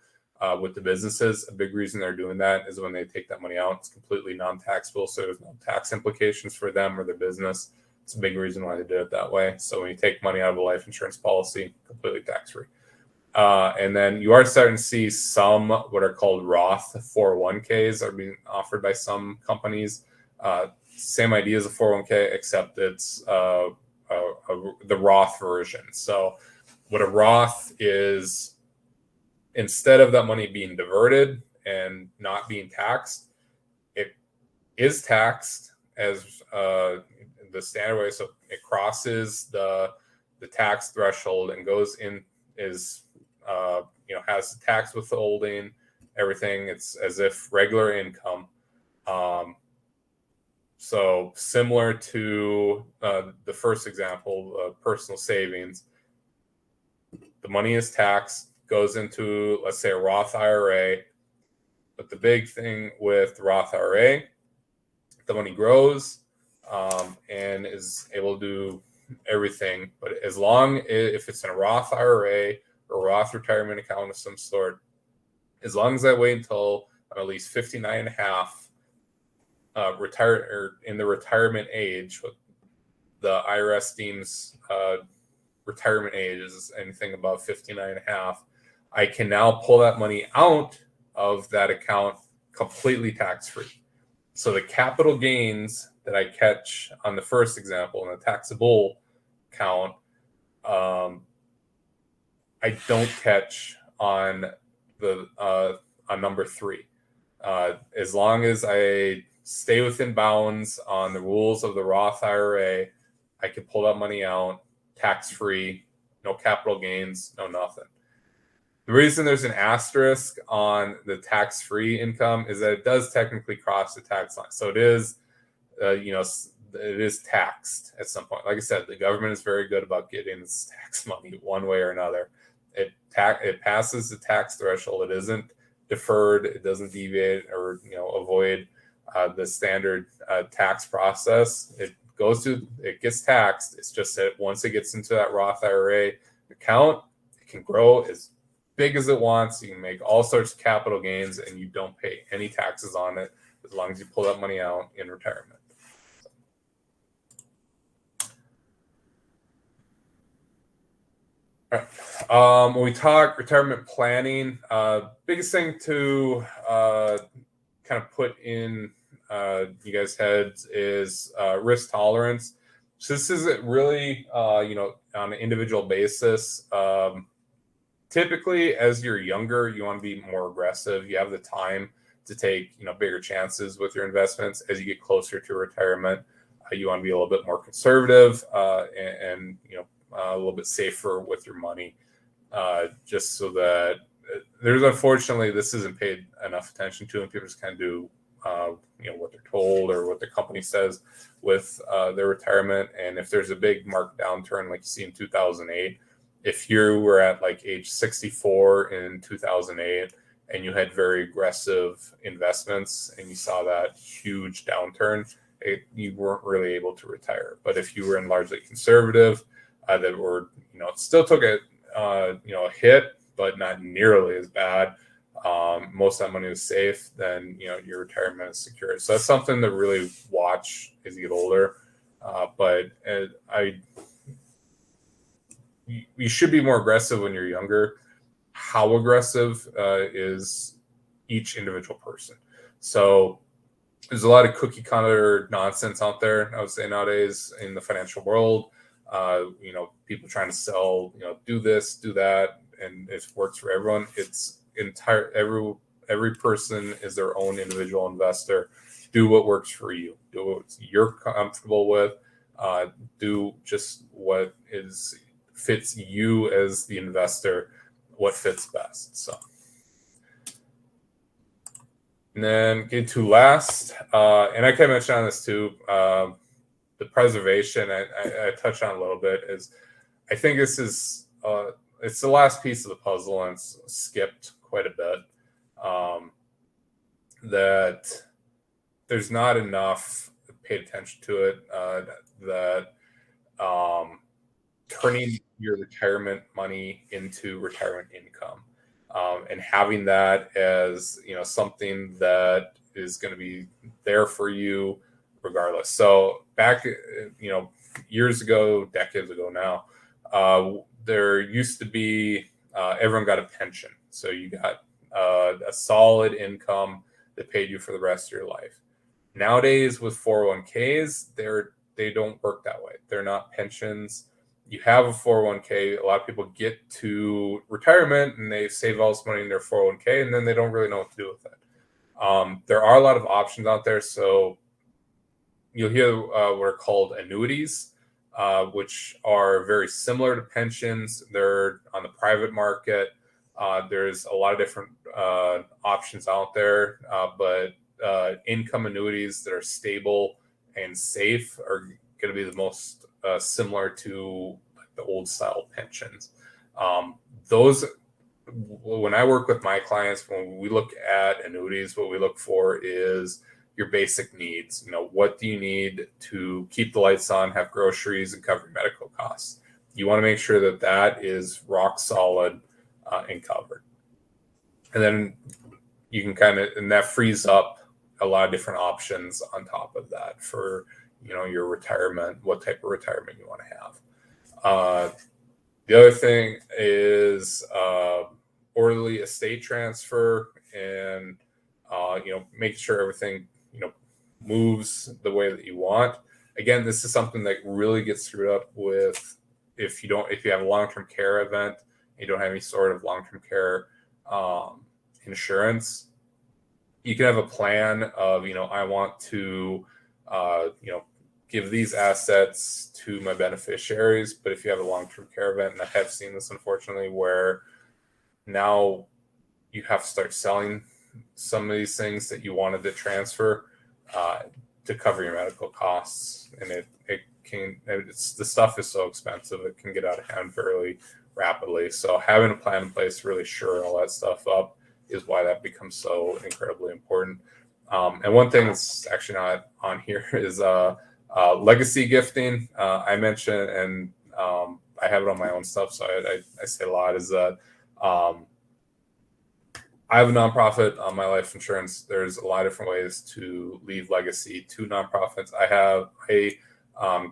with the businesses. A big reason they're doing that is when they take that money out, it's completely non-taxable, so there's no tax implications for them or their business. It's a big reason why they did it that way. So when you take money out of a life insurance policy, completely tax-free. And then you are starting to see some what are called Roth 401ks are being offered by some companies. Same idea as a 401k, except it's the Roth version. So what a Roth is, instead of that money being diverted and not being taxed, it is taxed as the standard way. So it crosses the tax threshold and goes in, is has tax withholding, everything. It's as if regular income. So similar to the first example, personal savings, the money is taxed, goes into, let's say, a Roth IRA. But the big thing with the Roth IRA, the money grows and is able to do everything. But as long if it's in a Roth IRA or Roth retirement account of some sort, as long as I wait until I'm at least 59 and a half, retire or in the retirement age, what the IRS deems retirement age is anything above 59 and a half, I can now pull that money out of that account completely tax-free. So the capital gains that I catch on the first example in the taxable account, I don't catch on the on number three. As long as I stay within bounds on the rules of the Roth IRA, I can pull that money out tax-free, no capital gains, no nothing. The reason there's an asterisk on the tax-free income is that it does technically cross the tax line. So it is, it is taxed at some point. Like I said, the government is very good about getting its tax money one way or another. It passes the tax threshold. It isn't deferred. It doesn't deviate or avoid the standard tax process. It gets taxed. It's just that once it gets into that Roth IRA account, it can grow as big as it wants. You can make all sorts of capital gains, and you don't pay any taxes on it as long as you pull that money out in retirement. All right. When we talk retirement planning, biggest thing to kind of put in you guys' heads is risk tolerance. So this isn't really, on an individual basis. Typically, as you're younger, you want to be more aggressive. You have the time to take, bigger chances with your investments. As you get closer to retirement, you want to be a little bit more conservative and a little bit safer with your money, just so that there's, unfortunately, this isn't paid enough attention to, and people just kind of do what they're told or what the company says with their retirement. And if there's a big market downturn like you see in 2008, if you were at like age 64 in 2008 and you had very aggressive investments and you saw that huge downturn, you weren't really able to retire. But if you were in largely conservative, that were, still took a hit, but not nearly as bad. Most of that money was safe, then your retirement is secure. So that's something to really watch as you get older. But you should be more aggressive when you're younger. How aggressive is each individual person. So there's a lot of cookie cutter nonsense out there, I would say, nowadays in the financial world. People trying to sell, do this, do that, and it works for everyone. It's every person is their own individual investor. Do what works for you. Do what you're comfortable with. Do just what fits you as the investor, what fits best. So, And then get to last, and I kind of mentioned on this too, the preservation. I touched on a little bit. Is I think this is it's the last piece of the puzzle, and it's skipped quite a bit. That there's not enough paid attention to it. That turning your retirement money into retirement income, and having that as something that is going to be there for you regardless. So back years ago, decades ago now, there used to be everyone got a pension, so you got a solid income that paid you for the rest of your life. Nowadays with 401ks, they don't work that way. They're not pensions. You have a 401k. A lot of people get to retirement and they save all this money in their 401k, and then they don't really know what to do with it. There are a lot of options out there. So you'll hear what are called annuities, which are very similar to pensions. They're on the private market. There's a lot of different options out there, but income annuities that are stable and safe are going to be the most similar to the old style pensions. Those, when I work with my clients, when we look at annuities, what we look for is your basic needs. What do you need to keep the lights on, have groceries, and cover medical costs? You want to make sure that that is rock solid and covered. And then you can and that frees up a lot of different options on top of that for your retirement, what type of retirement you want to have. The other thing is orderly estate transfer, and making sure everything moves the way that you want. Again, this is something that really gets screwed up with if you have a long-term care event, you don't have any sort of long-term care insurance. You can have a plan of I want to give these assets to my beneficiaries. But if you have a long-term care event, and I have seen this unfortunately, where now you have to start selling some of these things that you wanted to transfer to cover your medical costs, and the stuff is so expensive, it can get out of hand fairly rapidly. So having a plan in place to really shore all that stuff up is why that becomes so incredibly important. And one thing that's actually not on here is legacy gifting. I mentioned, and I have it on my own stuff, so I say a lot, is that I have a nonprofit on my life insurance. There's a lot of different ways to leave legacy to nonprofits.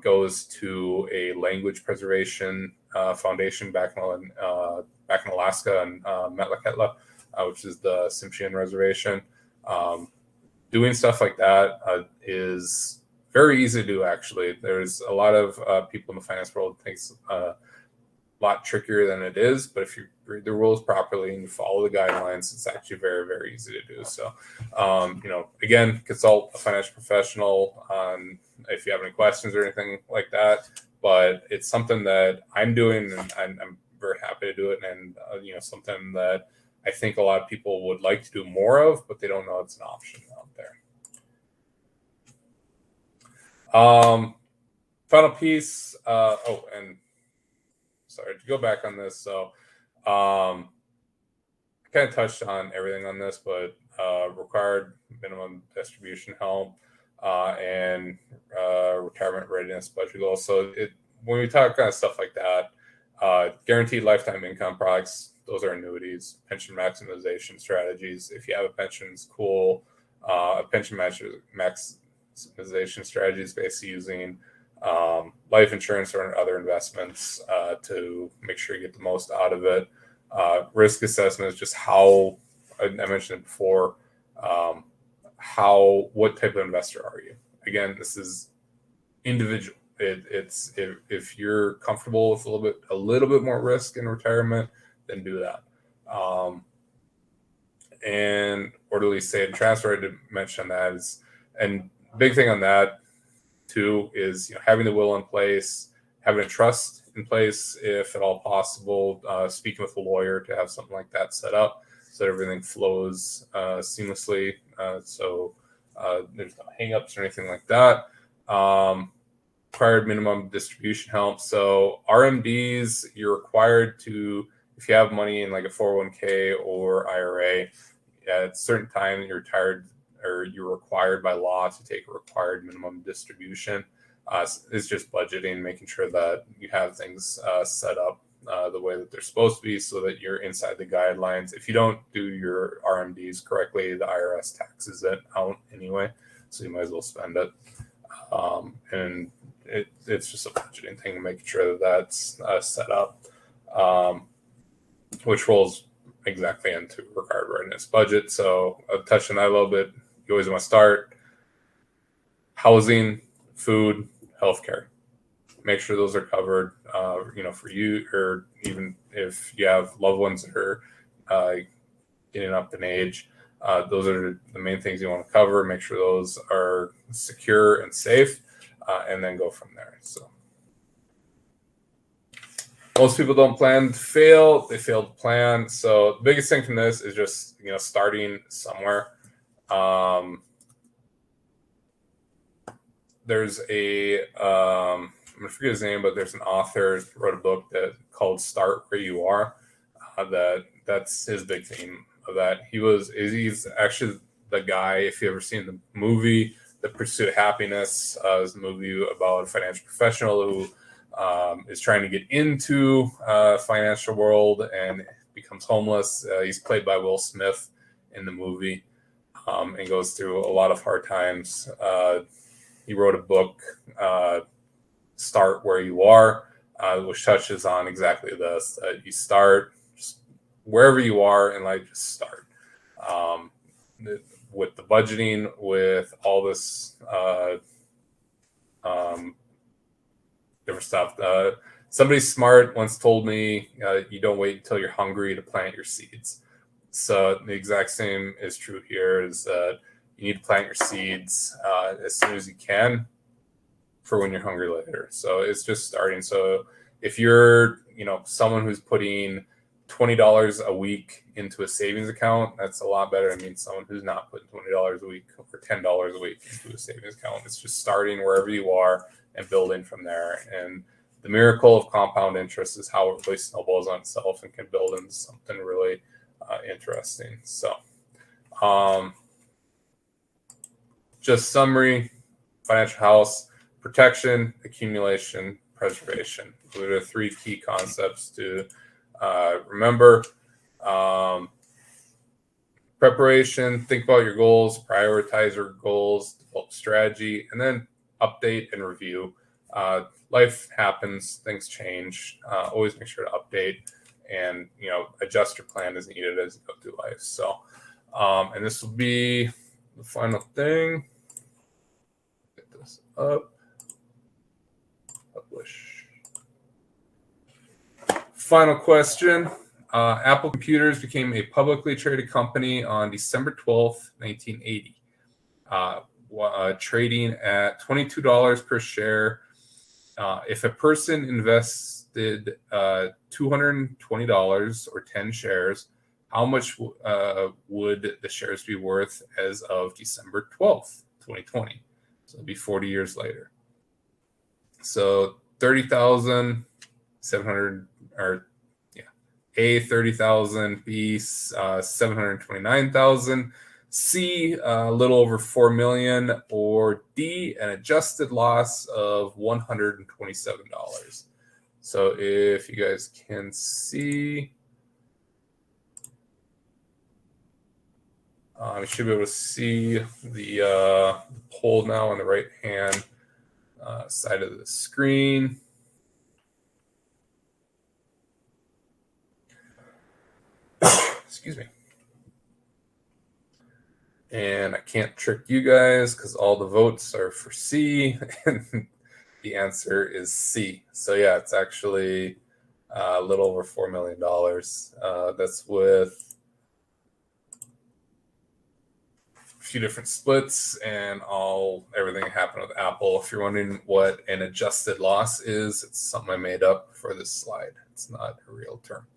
Goes to a language preservation foundation back in Alaska and Metlakatla, which is the Tsimshian reservation. Doing stuff like that is very easy to do. Actually, there's a lot of people in the finance world thinks a lot trickier than it is, but if you read the rules properly and you follow the guidelines, it's actually very, very easy to do. So, again, consult a financial professional on if you have any questions or anything like that. But it's something that I'm doing, and I'm very happy to do it, and something that I think a lot of people would like to do more of, but they don't know it's an option out there. Final piece. And sorry to go back on this. So, I kind of touched on everything on this, but required minimum distribution help and retirement readiness budget goals. So when we talk kind of stuff like that, guaranteed lifetime income products, those are annuities. Pension maximization strategies, if you have a pension, it's cool. Pension maximization strategies, basically using life insurance or other investments to make sure you get the most out of it. Risk assessment is just how, I mentioned it before, what type of investor are you? Again, this is individual. It's if you're comfortable with a little bit more risk in retirement, then do that. And orderly save and transfer, I did mention that and big thing on that too is having the will in place, having a trust in place if at all possible, speaking with a lawyer to have something like that set up. so everything flows seamlessly. So there's no hangups or anything like that. Required minimum distribution help. So RMDs, you're required to, if you have money in like a 401k or IRA, at a certain time you're retired or you're required by law to take a required minimum distribution. It's just budgeting, making sure that you have things set up the way that they're supposed to be so that you're inside the guidelines. If you don't do your RMDs correctly, the IRS taxes it out anyway, so you might as well spend it. And it's just a budgeting thing, making sure that that's set up, which rolls exactly into required readiness budget. So I've touched on that a little bit. You always want to start housing, food, healthcare. Make sure those are covered, for you, or even if you have loved ones that are getting up in age. Those are the main things you want to cover. Make sure those are secure and safe, and then go from there. So most people don't plan to fail; they fail to plan. So the biggest thing from this is just starting somewhere. There's I'm gonna forget his name, but there's an author who wrote a book called "Start Where You Are." That's his big theme of that. He's actually the guy. If you ever seen the movie "The Pursuit of Happiness," is a movie about a financial professional who is trying to get into financial world and becomes homeless. He's played by Will Smith in the movie, and goes through a lot of hard times. He wrote a book, Start Where You Are, which touches on exactly this. You start just wherever you are in life, just start. With the budgeting, with all this different stuff. Somebody smart once told me, you don't wait until you're hungry to plant your seeds. So the exact same is true here, is that you need to plant your seeds as soon as you can for when you're hungry later. So it's just starting. So if you're, someone who's putting $20 a week into a savings account, that's a lot better than someone who's not putting $20 a week or $10 a week into a savings account. It's just starting wherever you are and building from there. And the miracle of compound interest is how it really snowballs on itself and can build into something really interesting. So just summary: financial house, protection, accumulation, preservation. Those are the three key concepts to remember. Preparation: think about your goals, prioritize your goals, develop strategy, and then update and review. Life happens, things change. Always make sure to update and adjust your plan as needed as you go through life. So, and this will be the final thing. Get this up. Publish. Final question. Apple Computers became a publicly traded company on December 12th, 1980, trading at $22 per share. If a person invested $220 or 10 shares, how much would the shares be worth as of December 12th, 2020? So it'd be 40 years later. So 30,700, or A, 30,000, B, 729,000, C, a little over 4 million, or D, an adjusted loss of $127. So if you guys can see, you should be able to see the poll now on the right hand side of the screen. Excuse me. And I can't trick you guys because all the votes are for C, and the answer is C. So yeah, it's actually a little over $4 million. That's with a few different splits and everything that happened with Apple. If you're wondering what an adjusted loss is, it's something I made up for this slide. It's not a real term.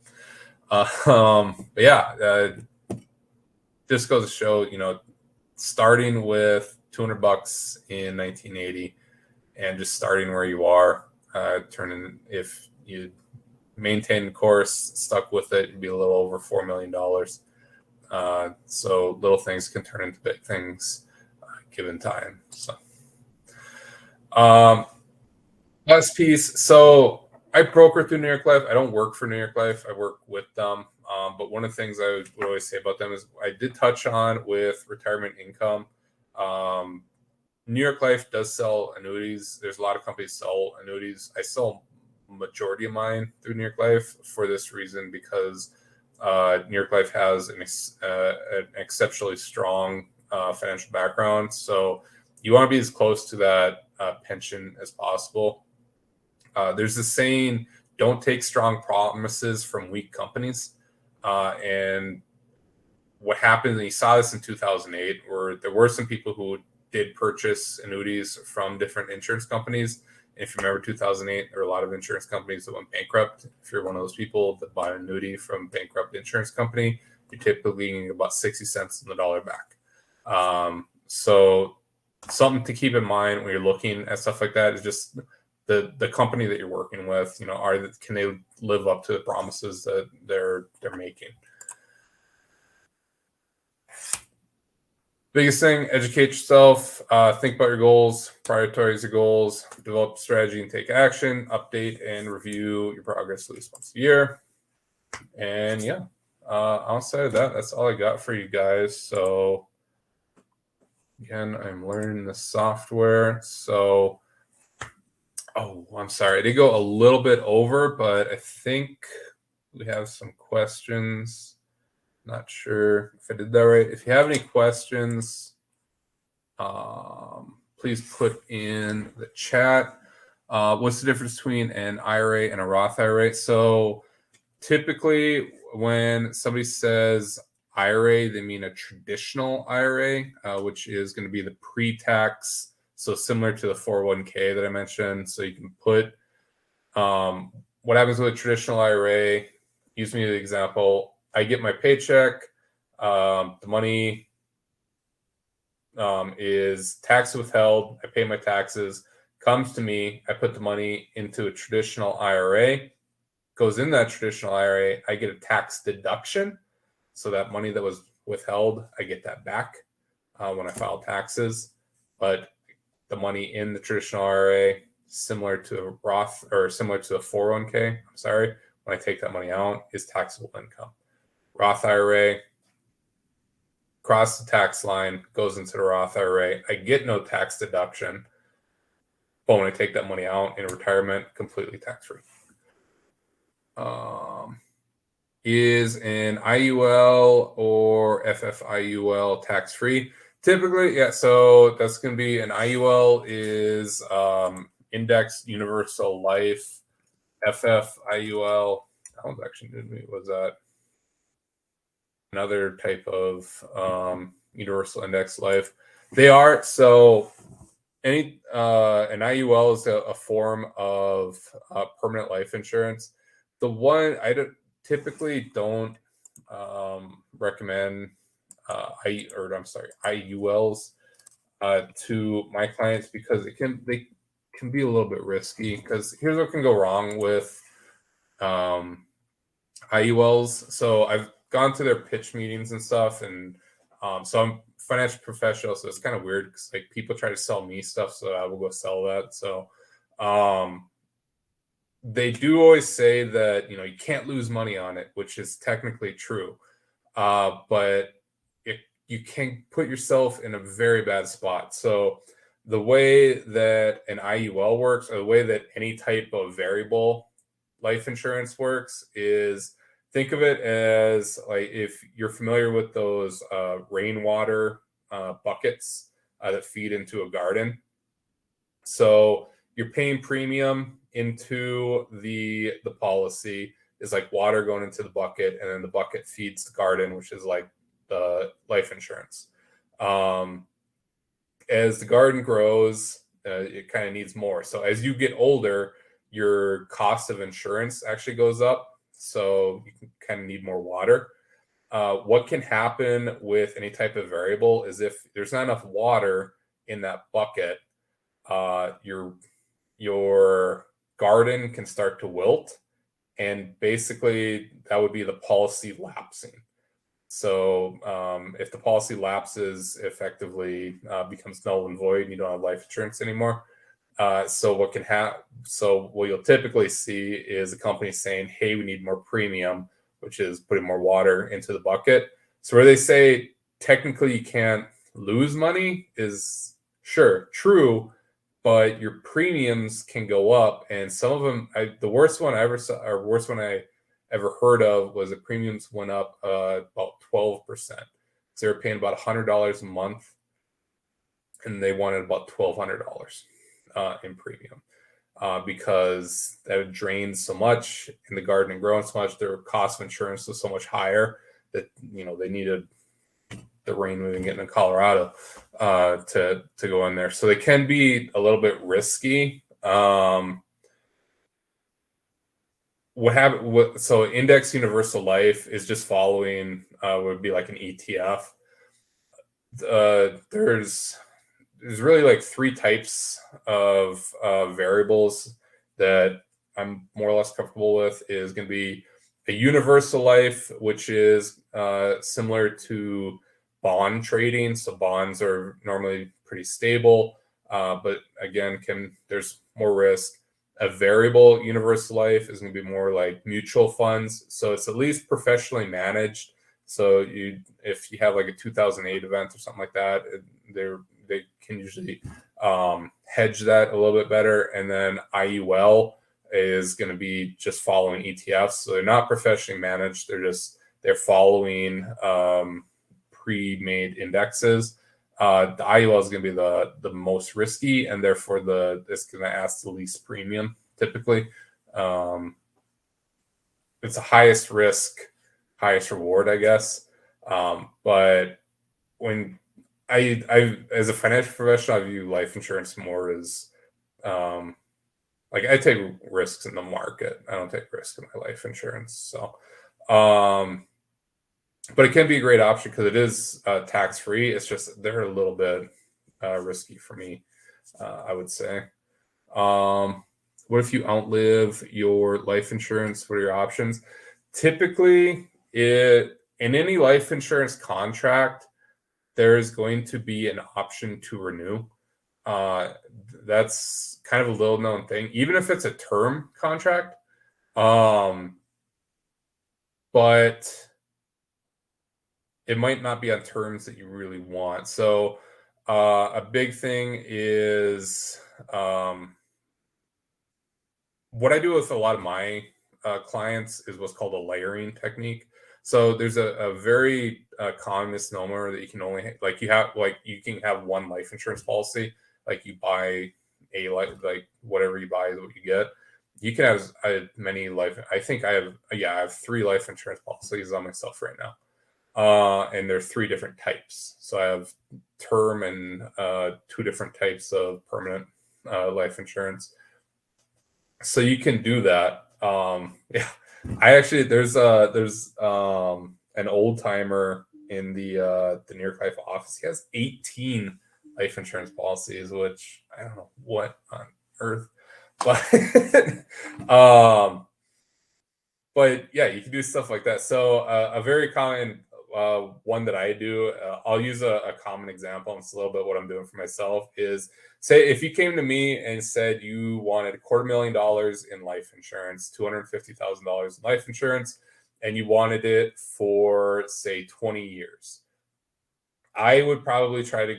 But yeah, Just goes to show, starting with $200 in 1980 and just starting where you are, turning, if you maintain the course, stuck with it, it'd be a little over $4 million. So little things can turn into big things given time. So, last piece. So I broker through New York Life. I don't work for New York Life. I work with them. But one of the things I would always say about them is I did touch on with retirement income. New York Life does sell annuities. There's a lot of companies sell annuities. I sell majority of mine through New York Life for this reason, because New York Life has an exceptionally strong financial background. So you want to be as close to that pension as possible. There's a saying, don't take strong promises from weak companies. And what happened, and you saw this in 2008, where there were some people who did purchase annuities from different insurance companies. And if you remember 2008, there were a lot of insurance companies that went bankrupt. If you're one of those people that bought an annuity from a bankrupt insurance company, you're typically getting about 60 cents on the dollar back. So something to keep in mind when you're looking at stuff like that is just the company that you're working with. Can they live up to the promises that they're making? Biggest thing, educate yourself, think about your goals, prioritize your goals, develop a strategy and take action, update and review your progress at least once a year. And yeah, outside of that, that's all I got for you guys. So again, I'm learning the software. So, I'm sorry, I did go a little bit over, but I think we have some questions. Not sure if I did that right. If you have any questions, please put in the chat. What's the difference between an IRA and a Roth IRA? So typically when somebody says IRA, they mean a traditional IRA, which is going to be the pre-tax. So similar to the 401k that I mentioned. So you can put, what happens with a traditional IRA, use me as an example. I get my paycheck. The money is tax withheld. I pay my taxes, comes to me. I put the money into a traditional IRA, goes in that traditional IRA. I get a tax deduction. So that money that was withheld, I get that back when I file taxes. But the money in the traditional IRA, similar to a Roth or similar to a 401k, when I take that money out, is taxable income. Roth IRA, cross the tax line, goes into the Roth IRA. I get no tax deduction, but when I take that money out in retirement, completely tax-free. Is an IUL or FFIUL tax-free? Typically, yeah. So that's going to be an IUL is Indexed Universal Life. FFIUL, that one's actually new. Was that another type of universal index life? They are. So an IUL is a form of permanent life insurance. The one I typically don't recommend IULs to my clients, because they can be a little bit risky. Because here's what can go wrong with IULs. So I've gone to their pitch meetings and stuff, and so I'm a financial professional, so it's kind of weird because like people try to sell me stuff, so I will go sell that. So they do always say that you can't lose money on it, which is technically true, but you can put yourself in a very bad spot. So the way that an IUL works, or the way that any type of variable life insurance works, is think of it as like if you're familiar with those rainwater buckets that feed into a garden. So you're paying premium into the policy is like water going into the bucket, and then the bucket feeds the garden, which is like the life insurance. As the garden grows, it kind of needs more. So as you get older, your cost of insurance actually goes up. So you kind of need more water. What can happen with any type of variable is if there's not enough water in that bucket, your garden can start to wilt, and basically that would be the policy lapsing. So if the policy lapses, effectively becomes null and void, and you don't have life insurance anymore. So what you'll typically see is a company saying, "Hey, we need more premium," which is putting more water into the bucket. So where they say technically you can't lose money is sure true, but your premiums can go up, and some of them. The worst one I ever saw, or worst one I ever heard of, was the premiums went up about 12%. So they were paying about $100 a month, and they wanted about $1,200 in premium because that drained so much in the garden and growing so much. Their cost of insurance was so much higher that they needed the rain we've been getting in Colorado to go in there. So they can be a little bit risky. So index universal life is just following would be like an ETF. There's really like three types of variables that I'm more or less comfortable with. Is going to be a universal life, which is similar to bond trading. So bonds are normally pretty stable, but again, there's more risk. A variable universal life is going to be more like mutual funds. So it's at least professionally managed. So if you have like a 2008 event or something like that, they can usually hedge that a little bit better. And then IUL is going to be just following ETFs. So they're not professionally managed. They're following pre-made indexes. The IUL is going to be the most risky, and therefore it's going to ask the least premium typically. It's the highest risk, highest reward, I guess. But when I as a financial professional, I view life insurance more as like I take risks in the market. I don't take risks in my life insurance. So, but it can be a great option because it is tax free. It's just they're a little bit risky for me, I would say. What if you outlive your life insurance? What are your options? Typically, in any life insurance contract, there's going to be an option to renew. That's kind of a little known thing, even if it's a term contract. But it might not be on terms that you really want. So a big thing is what I do with a lot of my clients is what's called a layering technique. So there's a very common misnomer that you can only you can have one life insurance policy. Like you buy like whatever you buy is what you get. You can have many life. I think I have 3 life insurance policies on myself right now. And there are 3 different types. So I have term and 2 different types of permanent life insurance. So you can do that. Yeah, I actually there's an old timer in the New York Life office. He has 18 life insurance policies, which I don't know what on earth, but but yeah, you can do stuff like that. So a very common one that I do, I'll use a common example. It's a little bit what I'm doing for myself is say if you came to me and said you wanted $250,000 in life insurance, $250,000 in life insurance, and you wanted it for say 20 years. I would probably try to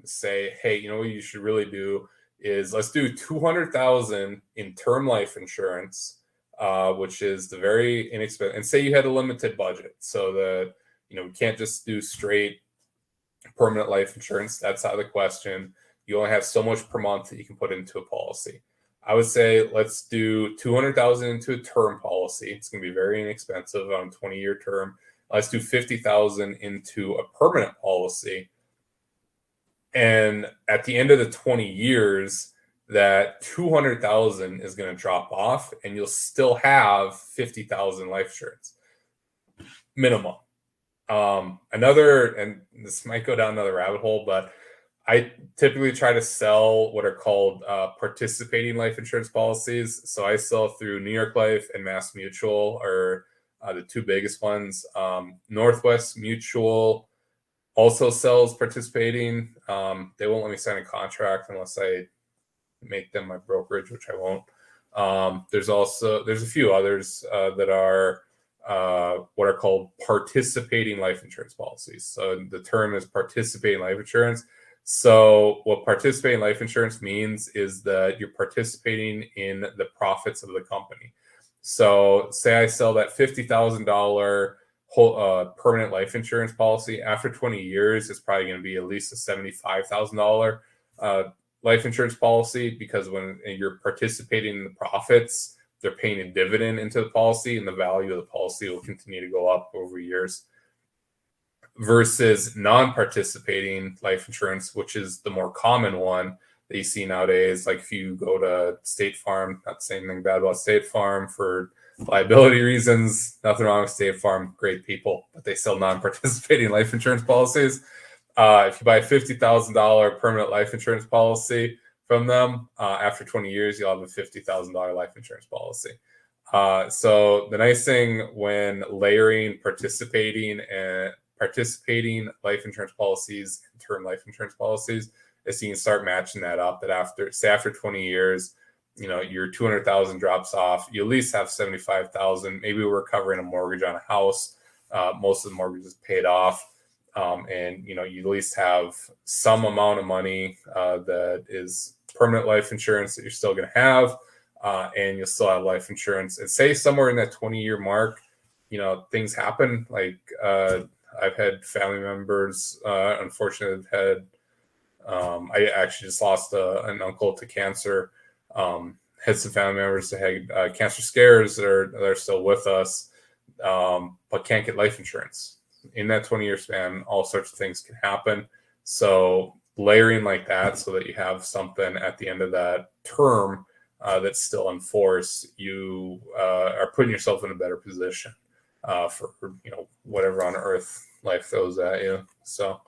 say, hey, you know what you should really do is let's do 200,000 in term life insurance, which is the very inexpensive. And say you had a limited budget, so that we can't just do straight permanent life insurance. That's out of the question. You only have so much per month that you can put into a policy. I would say let's do 200,000 into a term policy. It's going to be very inexpensive on a 20-year term. Let's do 50,000 into a permanent policy. And at the end of the 20 years, that 200,000 is going to drop off and you'll still have 50,000 life insurance minimum. Another, and this might go down another rabbit hole, but I typically try to sell what are called participating life insurance policies. So I sell through New York Life and Mass Mutual are the two biggest ones. Northwest Mutual also sells participating. They won't let me sign a contract unless I make them my brokerage, which I won't. There's a few others that are what are called participating life insurance policies. So the term is participating life insurance. So what participating life insurance means is that you're participating in the profits of the company. So say I sell that $50,000 whole permanent life insurance policy. After 20 years, it's probably going to be at least a $75,000 life insurance policy, because when you're participating in the profits, they're paying a dividend into the policy, and the value of the policy will continue to go up over years. Versus non-participating life insurance, which is the more common one that you see nowadays. Like if you go to State Farm, not saying anything bad about State Farm for liability reasons, nothing wrong with State Farm, great people, but they sell non-participating life insurance policies. If you buy a $50,000 permanent life insurance policy from them, after 20 years, you'll have a $50,000 life insurance policy. So the nice thing when layering participating life insurance policies and term life insurance policies is you can start matching that up. That after 20 years, your 200,000 drops off. You at least have 75,000. Maybe we're covering a mortgage on a house. Most of the mortgage is paid off. And you at least have some amount of money that is permanent life insurance that you're still going to have, and you'll still have life insurance. And say somewhere in that 20-year mark, things happen. Like I've had family members, unfortunately, I actually just lost an uncle to cancer. Had some family members that had cancer scares that are still with us, but can't get life insurance. In that 20-year span, all sorts of things can happen. So layering like that so that you have something at the end of that term that's still in force, you are putting yourself in a better position for whatever on earth life throws at you. So